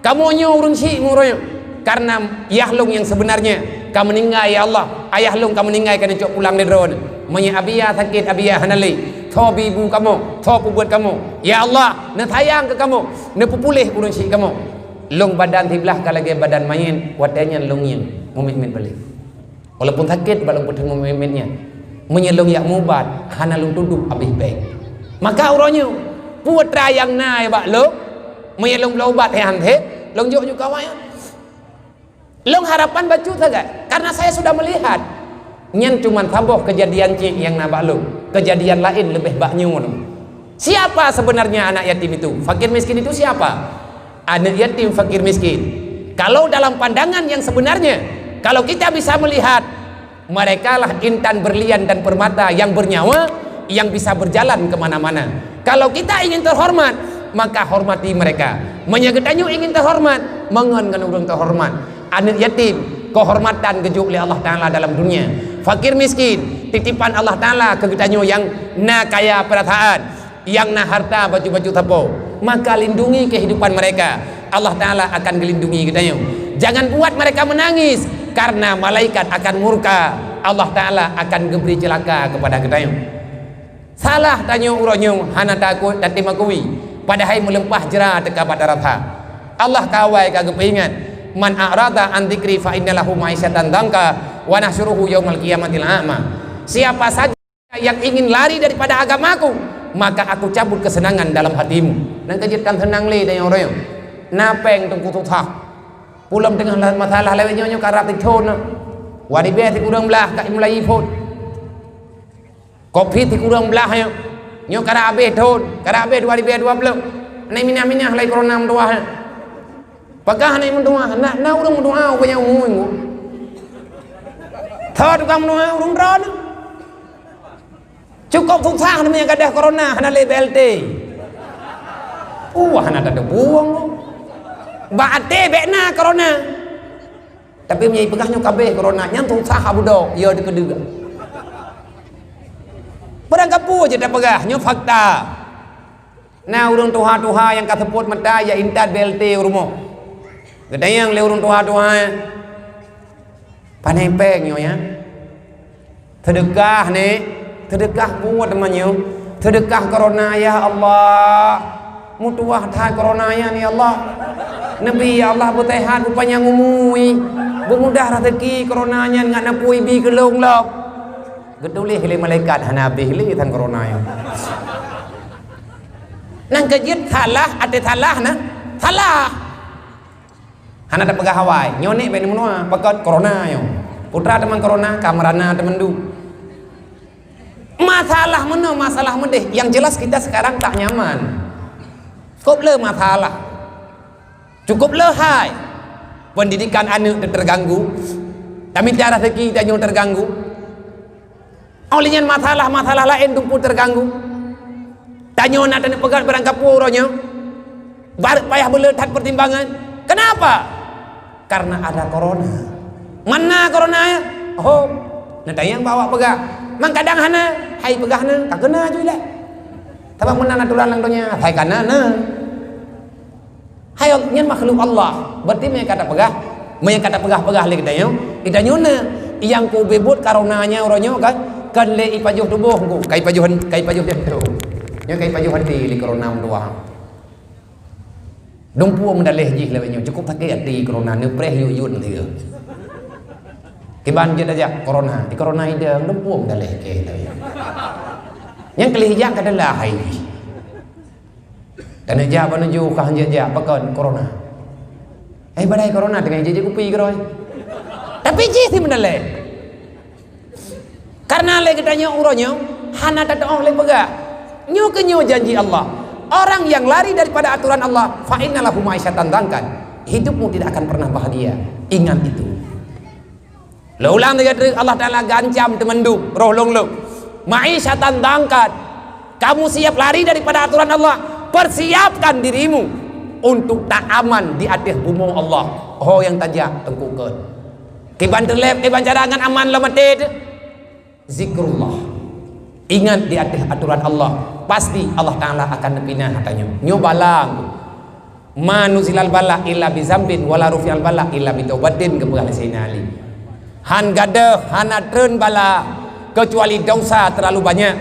kamu nyo urun si muroyo karena ya long yang sebenarnya kamu meninggal ya Allah ayah long kamu meninggal kan cok pulang dari drone menya abia sakit abia hanali thobi ibu kamu thobu buat kamu ya Allah nak sayang ke kamu nak pulih urun si kamu long badan tiblah kalage badan main watanya long yang mumin balik walaupun sakit walaupun muminnya menyelong yak mubat hana lung duduk habis baik maka urangnya putra yang naik bak lo menyelong belobat yang he long jok juga kawan long harapan bacu saja karena saya sudah melihat nyen cuman taboh kejadian cik yang nabak lo kejadian lain lebih baknya siapa sebenarnya anak yatim itu fakir miskin itu siapa anak yatim fakir miskin kalau dalam pandangan yang sebenarnya kalau kita bisa melihat mereka lah intan berlian dan permata yang bernyawa yang bisa berjalan kemana-mana. Kalau kita ingin terhormat maka hormati mereka. Menyagetanyu ingin terhormat mengen kan urang terhormat. Anak yatim kehormatan gejuk oleh Allah Taala dalam dunia. Fakir miskin titipan Allah Taala kegetanyu yang na kaya perataan yang na harta baju-baju tapo maka lindungi kehidupan mereka. Allah Taala akan melindungi getanyu. Jangan buat mereka menangis karena malaikat akan murka. Allah Taala akan geberi celaka kepada kita. Salah tanya uronyo hana takut dan timakui padahal melempah jerah teka pada ratha. Allah kawai kagak ingat man a'rada an dzikri fa innalahu ma'isyatan dangka wa nahsyuruhu yaumal qiyamatil a'ma. Siapa saja yang ingin lari daripada agamaku maka aku cabut kesenangan dalam hatimu. Dan kejutkan senang le tanya uronyo. Napeng tungku tuthah pulang dengan masalah lewatnya nyo karat thon wadi be ti kurang belah kat mulai phot kopi ti kurang belah nyo karat abe thon karat abe wadi be 20 nei minah lai corona mdoa pagah nei mdoa na urang mdoa apa yang umum thod kam mdoa urang ron cukup susah namanya kadah corona hana le BLT hana ada buang Baate bekna corona. Tapi menyai pegahnya kabeh corona nyang tu sah budok ya dekedega. Padang kapu je dah pegahnya fakta. Nah urang tuha-tuha yang kasebut mata ya intat BLT rumah. Gedayang le urang tuha-tuha. Panai peng yo ya. Sedekah ni, sedekah buat temannya. Sedekah corona ya Allah. Mutuah thai corona ya ni Allah. Nabi ya Allah bertehat rupanya ngumui. Bermudah rezeki coronanya ngat napui bi kelong lok. Gedulih le malaikat hanabi le than corona ya. Nang kejit salah ada salah nah. Salah. Hana ada pegah Hawaii. Nyonek be ni menua pakot corona yo. Putra teman corona, kamarana teman du. Masalah mana masalah medeh. Yang jelas kita sekarang tak nyaman. Cukup le masalah. Cukup le hai. Pendidikan anak terganggu. Tapi cara rezeki tak nyong terganggu. Olehnya masalah-masalah lain tu pun terganggu. Tanya nak tanya pegang berangkap puronya. Payah berletak pertimbangan. Kenapa? Karena ada corona. Mana corona ya? Oh, nak yang bawa pegang. Mang kadang hana, hai pegah na, tak kena juga. Tapi mana aturan lang donya, hai kana na. Hai nyen makhluk Allah. Berarti me kata pegah, me kata pegah-pegah le kita nyona yang ku bebut karonanya oronyo kan le ipajuh tubuh ku, kai pajuh dia tu. Nya kai pajuh hati li corona mdua. Dompu mendaleh jih le nyo cukup pakai hati corona ne preh yuyun dia. Kiban je aja corona, di corona ida dompu mendaleh ke le. Yang kelihjak adalah hai. Dan aja menuju ke hanja pakon corona. Badai corona dengan je kupi ke roy. Tapi je si mendaleh. Karena le katanya uronyo hana tatong le pegah. Nyo ke nyo janji Allah. Orang yang lari daripada aturan Allah, fa innalahu ma'isyatan dangkan. Hidupmu tidak akan pernah bahagia. Ingat itu. Lo ulang dekat Allah Taala gancam temendu roh long lo. Ma'isyatan dangkan. Kamu siap lari daripada aturan Allah, persiapkan dirimu untuk tak aman di atas bumi Allah. Oh yang tajak tengkukeun. Kiban terlep kiban cadangan aman lamated. Zikrullah. Ingat di atas aturan Allah, pasti Allah Taala akan nepina hatanya. Nyobalang manuzilal bala illa bizambin wala rufial bala illa bitaubatin kepada Sayyidina Ali. Han gadah hana treun bala kecuali dosa terlalu banyak,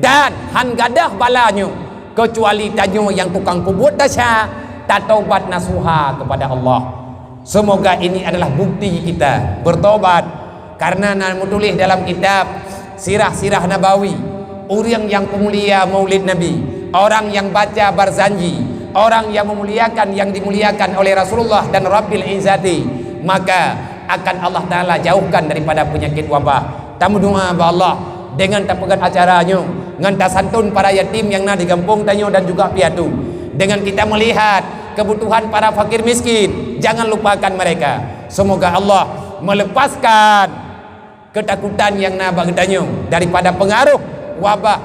dan han gadah balanya kecuali tanyo yang tukang pembuat dosa tak taubat nasuha kepada Allah. Semoga ini adalah bukti kita bertobat, karena tulis dalam kitab sirah-sirah Nabawi, orang yang pemulia Maulid Nabi, orang yang baca Barzanji, orang yang memuliakan yang dimuliakan oleh Rasulullah dan Rabbil Izzati, maka akan Allah Ta'ala jauhkan daripada penyakit wabah. Tamu doa ba Allah dengan tapagan acaranya, dengan santun para yatim yang di kampung tanyo dan juga piatu, dengan kita melihat kebutuhan para fakir miskin, jangan lupakan mereka. Semoga Allah melepaskan ketakutan yang bagitanyo daripada pengaruh wabah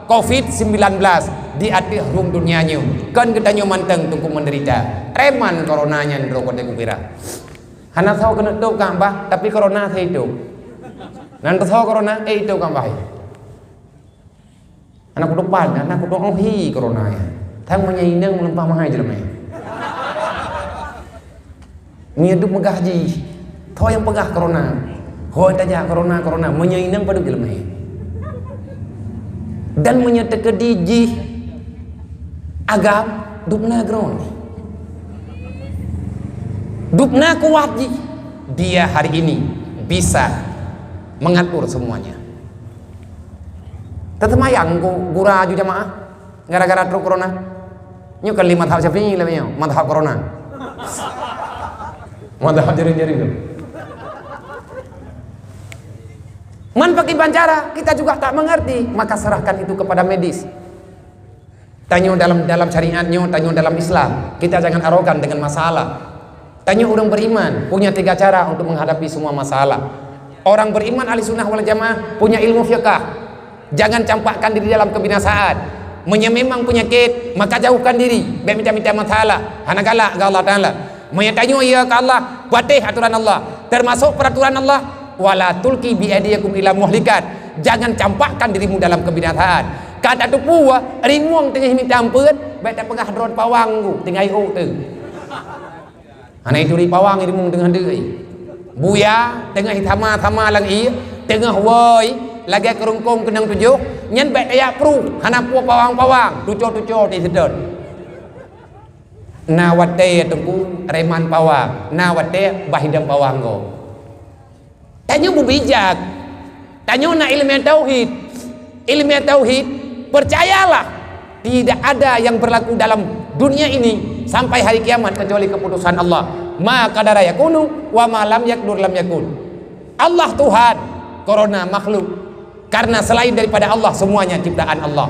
COVID-19 di atas rum dunianya. Kan ketanyo manteng tunggu menderita reman coronanya rokok dekupira. Hana tahu kena tu kan bah, tapi corona saya itu. Nanti tahu corona itu kan bah. Anak depan, anak kudu hi corona ya. Tang menyainang melempah mahai je lemai. Ni hidup megah ji. Tahu yang pegah corona. Hoi tajak corona menyainang pada je lemai. Dan menyatakan ji agam dupna ground. Dupna kuat dia hari ini bisa mengatur semuanya. Tetemayang gura ju jamaah gara-gara truk corona. Nyu kan lima tahap Syafi'i lah nyu, madhab corona. Madhab jering-jering tu. Man pakai bancara, kita juga tak mengerti, maka serahkan itu kepada medis. Tanyo dalam syariatnya, tanyo dalam Islam. Kita jangan arogan dengan masalah. Tanya orang beriman punya 3 cara untuk menghadapi semua masalah. Orang beriman ahli sunnah wal jamaah punya ilmu fiqh. Jangan campakkan diri dalam kebinasaan. Menyemang penyakit maka jauhkan diri. Minta masalah. Hana galak ke Allah Ta'ala. Tanya ya ke Allah, patih aturan Allah, termasuk peraturan Allah, wala tulki bi aydiyakum ila muhlikat, jangan campakkan dirimu dalam kebinasaan. Kata tu puah rimung tengah minta ampun, baik tak pegah drone pawang tu tengah iu tu. Ana itu ri pawang rimung tengah deui. Buya tengah thama lang i, tengah woi lagi kerungkung kenang tujuh, nyen baik ayak pru, hana puah pawang tuco ti sedot. Nawate tengku reman pawang, nawate bahidam pawang go. Tanya bijak, tanya nak ilmu tauhid, percayalah tidak ada yang berlaku dalam dunia ini sampai hari kiamat kecuali keputusan Allah. Ma qadara yakunu wa ma lam yakdur lam yakun. Allah Tuhan, corona makhluk. Karena selain daripada Allah semuanya ciptaan Allah.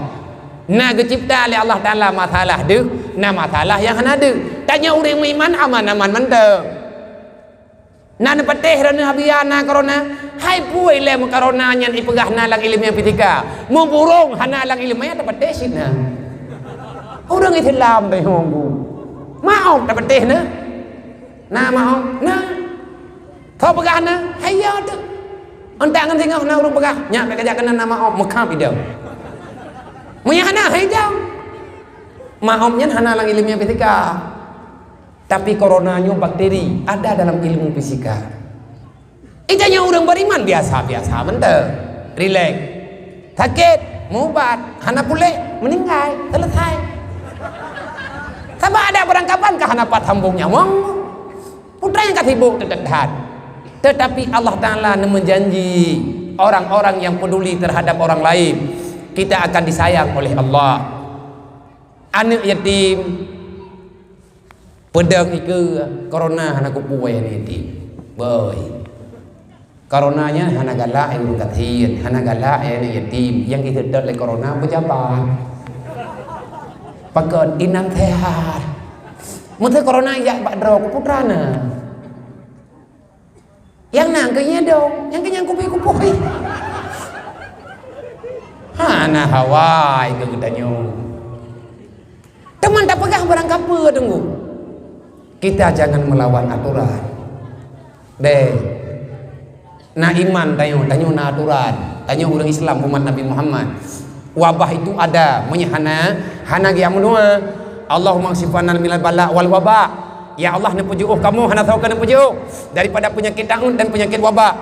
Nah cipta oleh Allah Ta'ala masalah dia, nah masalah yang ada. Tanya orang iman aman mantap. Nah nepateh rana habiana corona, hai puai lem corona yang ipegah nalang ilmu fisika. Mu burung hana lang ilmu yang dapat tesin na. Orang itu lam deh honggu. Mau dapat teh na. Nah mau, nah. Kau pegah na, hayya tu. Entah kan tengok na orang pegah, nyak kerja kena nama om mekam idam. Munya hana hijau. Maomnya hana lang ilmu fisika. Tapi coronanya bakteri ada dalam ilmu fisika. Itanya orang beriman biasa mentah. Relax. Sakit, mubat, hana pulih, meninggal, selesai. Sama ada berangkapan ke hana pat hambungnya wong. Putra yang katibuk terdekat. Tetapi Allah Ta'ala menjanji orang-orang yang peduli terhadap orang lain, kita akan disayang oleh Allah. Anak yatim pedang iku corona hana kupuai ni yatim. Boy. Coronanya hana galak yang katin, hana galak yang yatim. Yang kita dot oleh corona pejabat. Pakai inang sehat. Mungkin corona ya bak draw ku putrana. Yang nang kenya dong, yang kenyang kupi. Hana Hawaii ke gedanyo. Teman tak pegah barang apa tunggu. Kita jangan melawan aturan. Deh. Na iman tanyo na aturan. Tanyo orang Islam umat Nabi Muhammad. Wabah itu ada, hana gi amunua. Allahumma sifana minal bala wal wabah. Ya Allah nepujuh kamu hana tahu kana pujuh daripada penyakit taun dan penyakit wabah.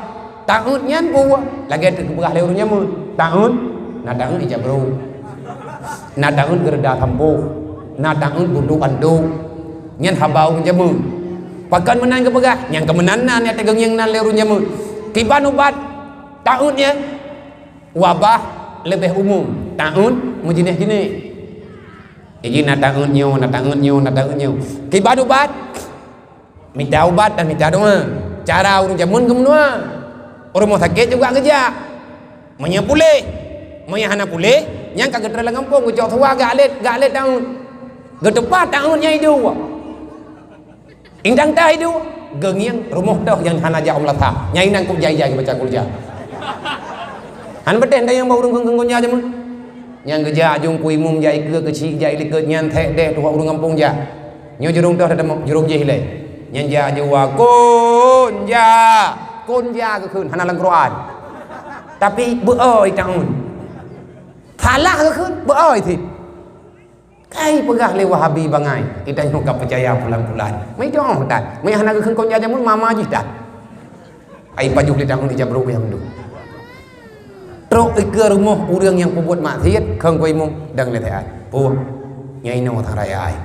Taun nyan buah lagi ada keberah leurnya mu. Taun na taun ijabru. Na taun gerda kampuh. Na taun budu andu. Nyan habau jamu. Pakan menang keberah yang kemenanan ya tegang yang nan leurnya mu. Kiban ubat taunnya wabah lebih umum. Taun mujineh-jineh. Jadi na taun nyo. Kiban ubat minta ubat dan minta doa. Cara urung jamun kemenua. Orang mau sakit juga kerja. Manya pulih, manya hana pulih. Yang kagak terlalu ngampung gejok tua gak alet tahun. Gedepat tahunnya itu. Indang dah itu. Gengiang rumah dah yang hana ja Allah ta. Nyai nang kup jai baca kulja. Han betul dah yang mau urung gengnya jamun. Yang kerja jung kui mum jai ke kecil jai liket nyan thek deh dua urung ngampung ja. Nyo jurung dah ada jurung jai le. Nyan ja jua kun ja ke kun hana lang Quran. Tapi beoi tahun. Salah ke kun beoi thi. Kai pegah le Wahabi bangai. Kita nyok percaya pulang-pulang. Mai dong tak. Mai hana ke kun kon ja jamun mama ji tak. Ai pajuk le tahun ijabru yang du. Truk ke rumah orang yang pembuat maksiat khang koi mum dang le thai. Pu nyai no thang rai ai.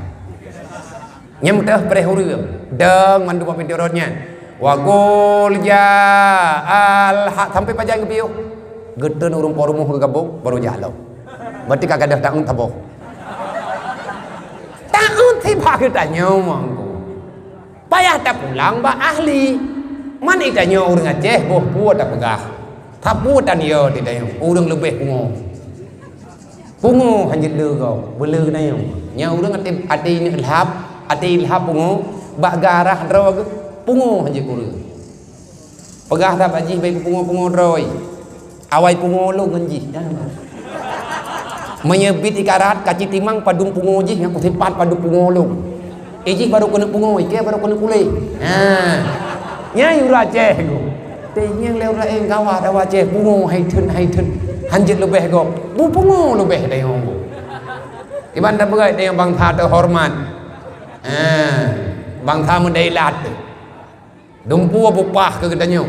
Nyam dah perehurung dang mandu pemintioronnya. Wa qul ya al haq sampai pajang ke piu. Gedeun urung porumuh ke gabung baru jalo. Berarti kagak ada tahun taboh. Tahun tiba kita nyomongku. Payah tak pulang ba ahli. Man itanya urang Aceh boh puat tak pegah. Tapu dan yo tidak yang urang lebih pungu hanya lego belu na yo nya urang ati ni ilhab pungu bak garah drog pungu hanya kurang pegah tak baji baik pungu droi awai pungu lu ngenji menyebit ikarat kaci timang padung pungu ji yang kusipat padung pungu lu Iji baru kena pungoi, ke baru kena kulih. Nyai ura Aceh go. Tinyang leo ra eng kawat awa Aceh pungo hai thun hanjit lebih go. Bu pungo lebih dai hong go. Iban dah begai dia bang tha terhormat. Bang tha mendai lat. Dumpu bupah ke gedanyo.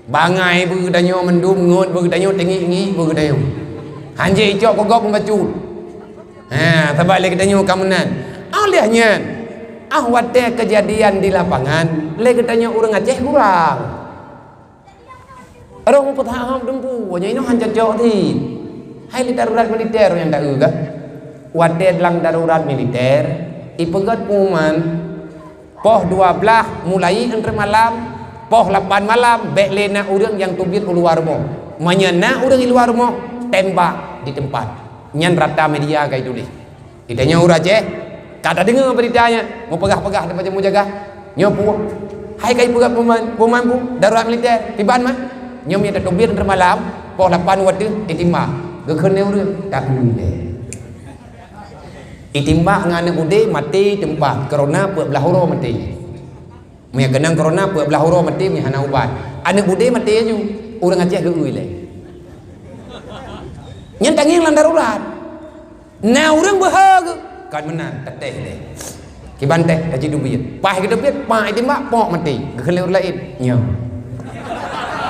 Bangai bu gedanyo mendum ngot bu gedanyo tengi bu gedanyo. Hanjit icok kogok membacut. Tabak lagi gedanyo kamunan. Alihnya wate kejadian di lapangan le katanya orang Aceh kurang orang petaham dempu nya ini hancur jauh di hai darurat militer yang tak uga wate dalam darurat militer ipegat pengumuman poh 12 mulai entre malam poh 8 malam beklena orang yang tubir keluar mo menyena orang di luar mo tembak di tempat nyan rata media kayak tulis itanya orang Aceh kata dengar beritanya mau pegah-pegah dapat mau jaga nyopu hai kai pegah pemain bu darurat militer tiban mah nyom yang tertubir entre malam poh 8 waktu itimba gekeun urang tak ude itimba ngana ude mati tempat corona peu belah horo mati maya genang corona peu belah horo mati mi hana ubat ane ude mati aju urang Aceh geui le nyen tanging lan darurat na urang behaga kan menang teteh le kiban teh kaji dubit pah kita biết pah itimba pok mati geuleur lain nya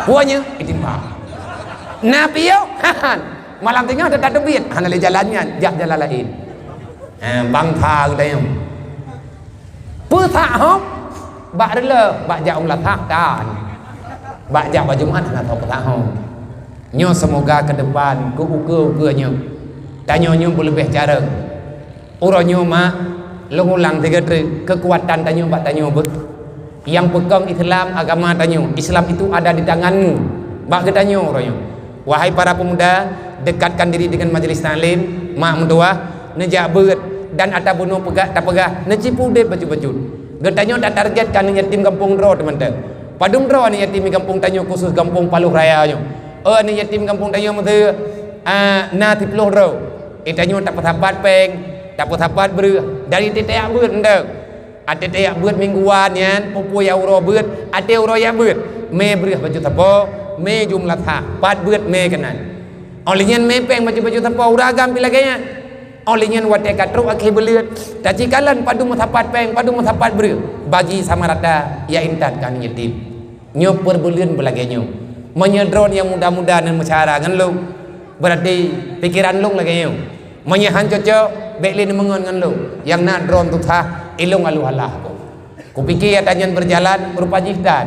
puanya itimba na piau malam tengah ada dubit hana le jalannya jak jalan lain bang tha gdayam pu tha hop bak rele bak jak umlah tha tan bak jak ba Jumat hana tha tha hop nyo semoga ke depan ku uke nyo tanyo nyo lebih cara uronyo mak lengulang tiga kekuatan tanyo bak tanyo bet yang pegang Islam agama tanyo Islam itu ada di tanganmu bak tanyo uronyo wahai para pemuda dekatkan diri dengan majelis taklim mak mendoa nejak bet dan ada bunuh pegak tak pegah necipu deh baju-baju getanyo dah targetkan yatim kampung Dro teman-teman padum Dro ni yatim kampung tanyo khusus kampung Paluh Raya nyo ni yatim kampung tanyo mete na tiploh Dro itanyo tak patapat peng dapat dapat ber dari teteak beut ndek ate teak beut mingguan yan popo ya euro beut ate euro ya beut me ber baju tapo me jumlah tha pat beut me kanan olinyan me peng baju tapo uragam pilaganya olinyan wate katru akhi beliut taci kalan padu matapat peng padu matapat ber bagi sama rata ya intat kan yatim nyop perbelian belaganya menyedron yang muda-muda dan mesyara ngan lu berarti pikiran lu laganya menyahan cocok beklin mengon ngan lu yang nak drone tu tha ilung alu halah ko kupikir adanyan berjalan berupa jihad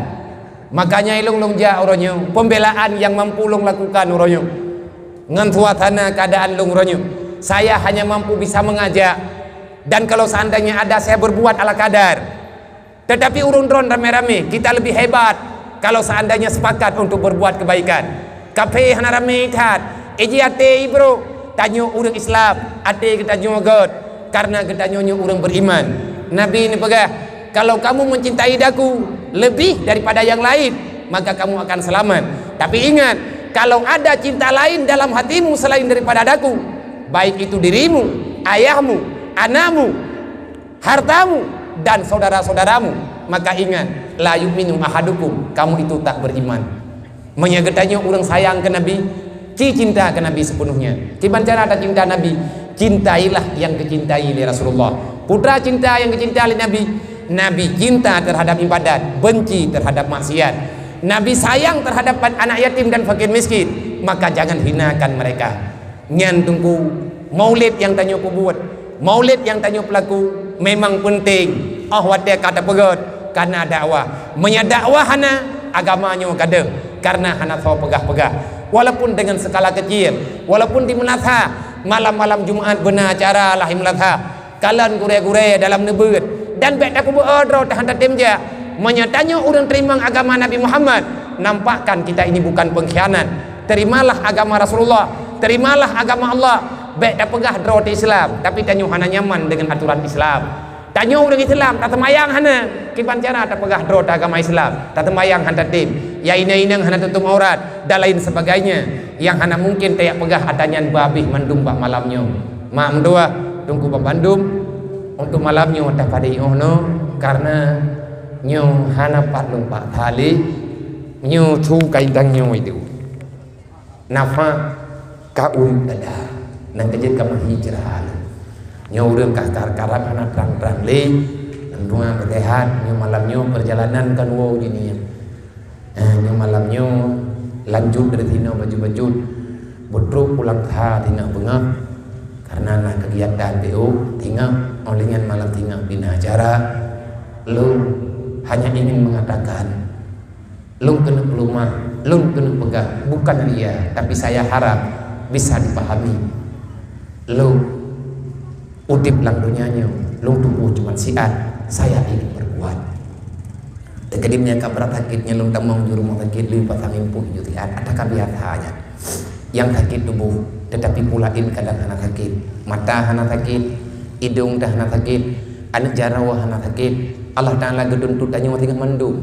makanya ilung ja uronyo pembelaan yang mampu lung lakukan uronyo ngan suasana keadaan lung uronyo saya hanya mampu bisa mengajak dan kalau seandainya ada saya berbuat ala kadar tetapi urun drone rame-rame kita lebih hebat kalau seandainya sepakat untuk berbuat kebaikan kafe hana rame tat eji ate bro tanyo urang Islam ate kita nyogot karena kita nyonyo urang beriman Nabi ini pegah kalau kamu mencintai daku lebih daripada yang lain maka kamu akan selamat tapi ingat kalau ada cinta lain dalam hatimu selain daripada daku baik itu dirimu ayahmu anakmu hartamu dan saudara-saudaramu maka ingat la yu'minu ahadukum kamu itu tak beriman menyagetanyo urang sayang ke Nabi cinta ke Nabi sepenuhnya. Tiban cara ada cinta Nabi, cintailah yang kecintai oleh Rasulullah. Putra cinta yang kecintai oleh Nabi. Nabi cinta terhadap ibadat, benci terhadap maksiat. Nabi sayang terhadap anak yatim dan fakir miskin, maka jangan hinakan mereka. Nyan tunggu maulid yang tanyo buat, maulid yang tanyo pelaku memang penting. Wate kata pegot karena dakwah. Menyadakwah hana agamanya kada karena hana tho pegah-pegah. Walaupun dengan skala kecil, walaupun di Melatha malam-malam Jumat benar acara lah di Melatha kalan gure-gure dalam nebut dan baik aku berodro tahan tatimja menyatanya orang terima agama Nabi Muhammad nampakkan kita ini bukan pengkhianat terimalah agama Rasulullah terimalah agama Allah baik dah pegah draw di Islam tapi tanyo hana nyaman dengan aturan Islam tanyo orang Islam tak temayang hana kiban cara tak pegah draw agama Islam tak temayang hana tim ya inang hana tutup aurat dan lain sebagainya yang hana mungkin tayak pegah adanyan babih mandum bak malamnya mak mendua tunggu bak bandum untuk malamnya dapat diuno karena nyo hana pat lumpak tali nyo chu kaitang nyo itu nafa kaum dada nang kejit kamah hijrah nyo urang karap hana terang-terang le nang berdehat nyo malamnya perjalanan kan wow gini nyo malamnya lanjut dari tina baju-baju bodrok pulang tha tina bengah karena nak kegiatan BO tinggal olingan malam tinggal bina acara lu hanya ingin mengatakan lu kena pelumah lu kena pegang bukan ria tapi saya harap bisa dipahami lu utip lang dunianya lu tubuh cuma siat saya ingin berbuat terkedimnya kabar sakitnya lu tak mau di rumah sakit lu pasangin pun jutian adakah biasanya yang sakit tubuh tetapi pulain kadang hana sakit mata hana sakit hidung dah hana sakit anak jarawa hana sakit Allah Ta'ala gedun tutanya tinggal mandum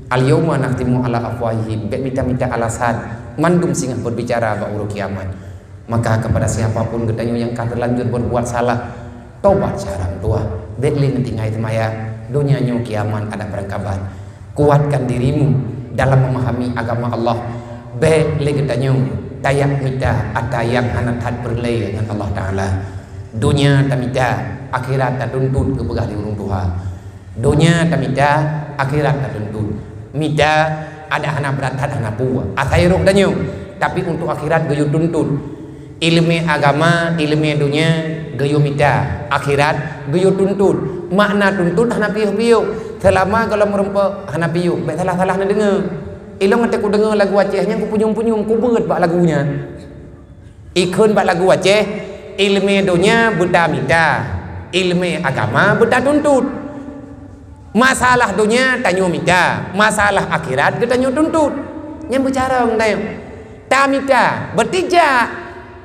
al yawma nakhtimu ala afwahihim minta alasan mandum singa berbicara ba uruk kiamat maka kepada siapapun gedanya yang terlanjur berbuat salah tobat sarang tua bekli nanti ngai temaya dunia nyo kiamat ada perangkaban kuatkan dirimu dalam memahami agama Allah bekli gedanya tayak mita ada yang hanat berlay dengan Allah Ta'ala dunia tamida akhirat tak tuntut kebegah di urung Tuhan dunia tamida akhirat tak tuntut mita ada hana berat hana puwa asairuk danyo tapi untuk akhirat gayu tuntut ilmu agama ilmu dunia gayu mita akhirat gayu tuntut makna tuntut hana piuh-piuh selama kalau merempek hana piuh baik salah-salah na dengar ilong nanti ku dengar lagu Acehnya ku punyung-punyung ku beut bak lagunya ikun bak lagu Aceh ilmu dunia buta mita ilmu agama buta tuntut masalah dunia tanyo mita masalah akhirat kita tanyo tuntut yang bicara ngdayo tamita bertija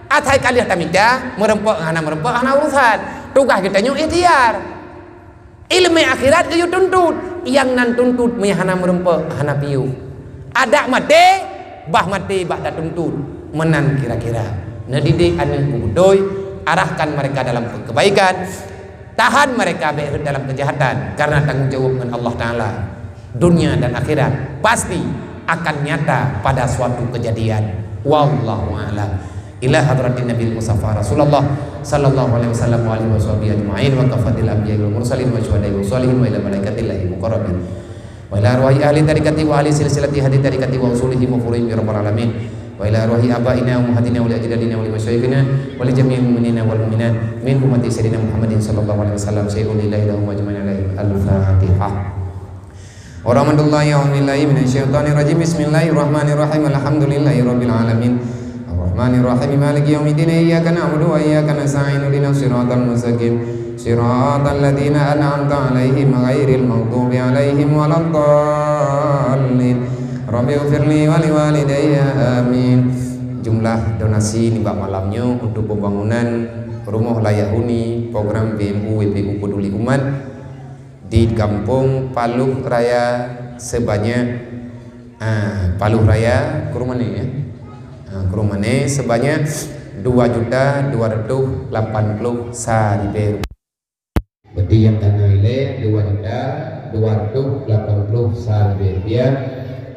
atai kaliah tamita merempek hana urusan tugas kita nyo ikhtiar ilmu akhirat kayu tuntut yang nan tuntut hana merempek hana piu ada mati bah dah tuntut menan kira-kira ngedidik anu budoy arahkan mereka dalam kebaikan tahan mereka dalam kejahatan karena tanggung jawab dengan Allah Ta'ala dunia dan akhirat pasti akan nyata pada suatu kejadian wallahu a'lam ila hadratin nabil musafa Rasulullah sallallahu alaihi wasallam wa alihi washabihi ajma'in wa kafatil anbiya'i wal mursalin wa syuhada'i wa sholihin wa ila malaikatillahi muqarrabin wa ila arwahi ahli tarikati wa ahli silsilati hadi tarikati wa usulihi wa furu'ihim ya rabbal alamin wa ila arwahi abaina wa muhadina wa li ajdadina wa li masyayikhina wa li jami'il mu'minina wal mu'minat min ummati sayyidina Muhammadin sallallahu alaihi wasallam syai'un lillahi lahum ajma'in al-fatihah wa rahmatullahi wa billahi minasyaitonir rajim bismillahirrahmanirrahim alhamdulillahi rabbil alamin arrahmanirrahim maliki yaumiddin iyyaka na'budu wa iyyaka nasta'in ihdinas siratal mustaqim siratal ladzina an'amta 'alaihim ghairil maghdubi 'alaihim waladdallin rabbi ighfirli wa liwalidayya amin. Jumlah donasi nibak malamnya untuk pembangunan rumah layak huni program BMU WPU Peduli Umat di Kampung Paluh Raya sebanyak Paluh Raya Kurumane ya. Kurumane sebanyak 2.280 saribe. Berarti yang tanah ile 2.280 saribe dia.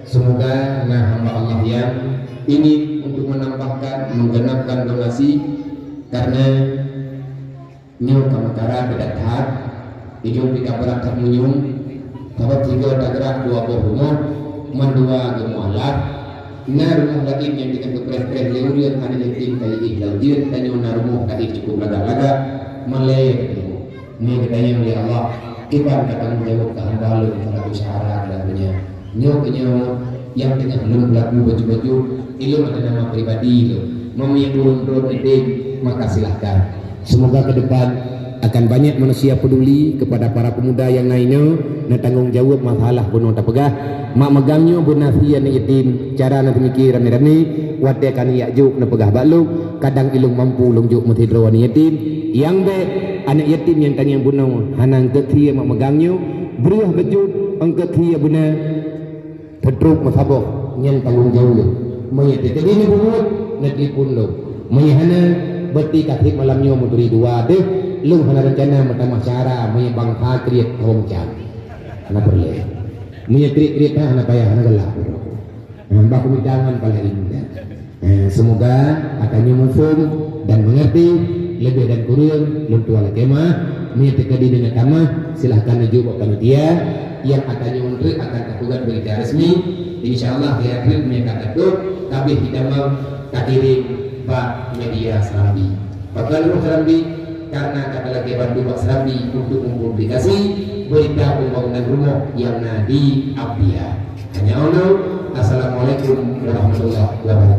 Semoga hamba Allah yang ingin untuk menambahkan menggenapkan donasi karena nyu kamatara bedathat hidung pika berat tak munyung sebab tiga tak gerak dua buah rumah mendua gemualat na rumah lagi yang kita kepres-pres leurian ada yatim kayak ikhlas dan yang rumah tadi cukup laga-laga malay ni katanya oleh Allah kita akan menjawab kehandalan pada usaha lagunya nyo yang tengah belum berlaku baju-baju itu ada nama pribadi itu mau yang turun-turun itu maka silahkan semoga ke depan akan banyak manusia peduli kepada para pemuda yang lainnya na tanggung jawab masalah bunuh tak pegah mak megangnya bunafian yatim cara nanti mikir rame-rame wate kan yakjuk na pegah bakluk kadang ilung mampu lungjuk mutidro yatim yang be anak yatim yang tanya bunuh hanang ketia mak megangnya beruah bejut angketia buna pedruk masabok yang tanggung jawab mayat jadi ini bunuh nanti pun lo mayahana berarti katik malamnya mutri dua deh lu hana rencana pertama cara menyebang kriet hong jam hana perle punya kriet hana payah hana gelap baku jangan pada ini semoga akannya mufum dan mengerti lebih dan kurang luntua kemah menyatakan di dengan kama silahkan menjawab kepada dia yang akannya untuk akan lakukan berita resmi insyaallah akhir menyatakan itu tapi kita mau kirim Pak media Serambi Bakal Serambi karena kata lagi bantu Pak Serambi untuk mempublikasi berita pembangunan rumah yang di Abia. Hanya Allah. Assalamualaikum warahmatullahi wabarakatuh.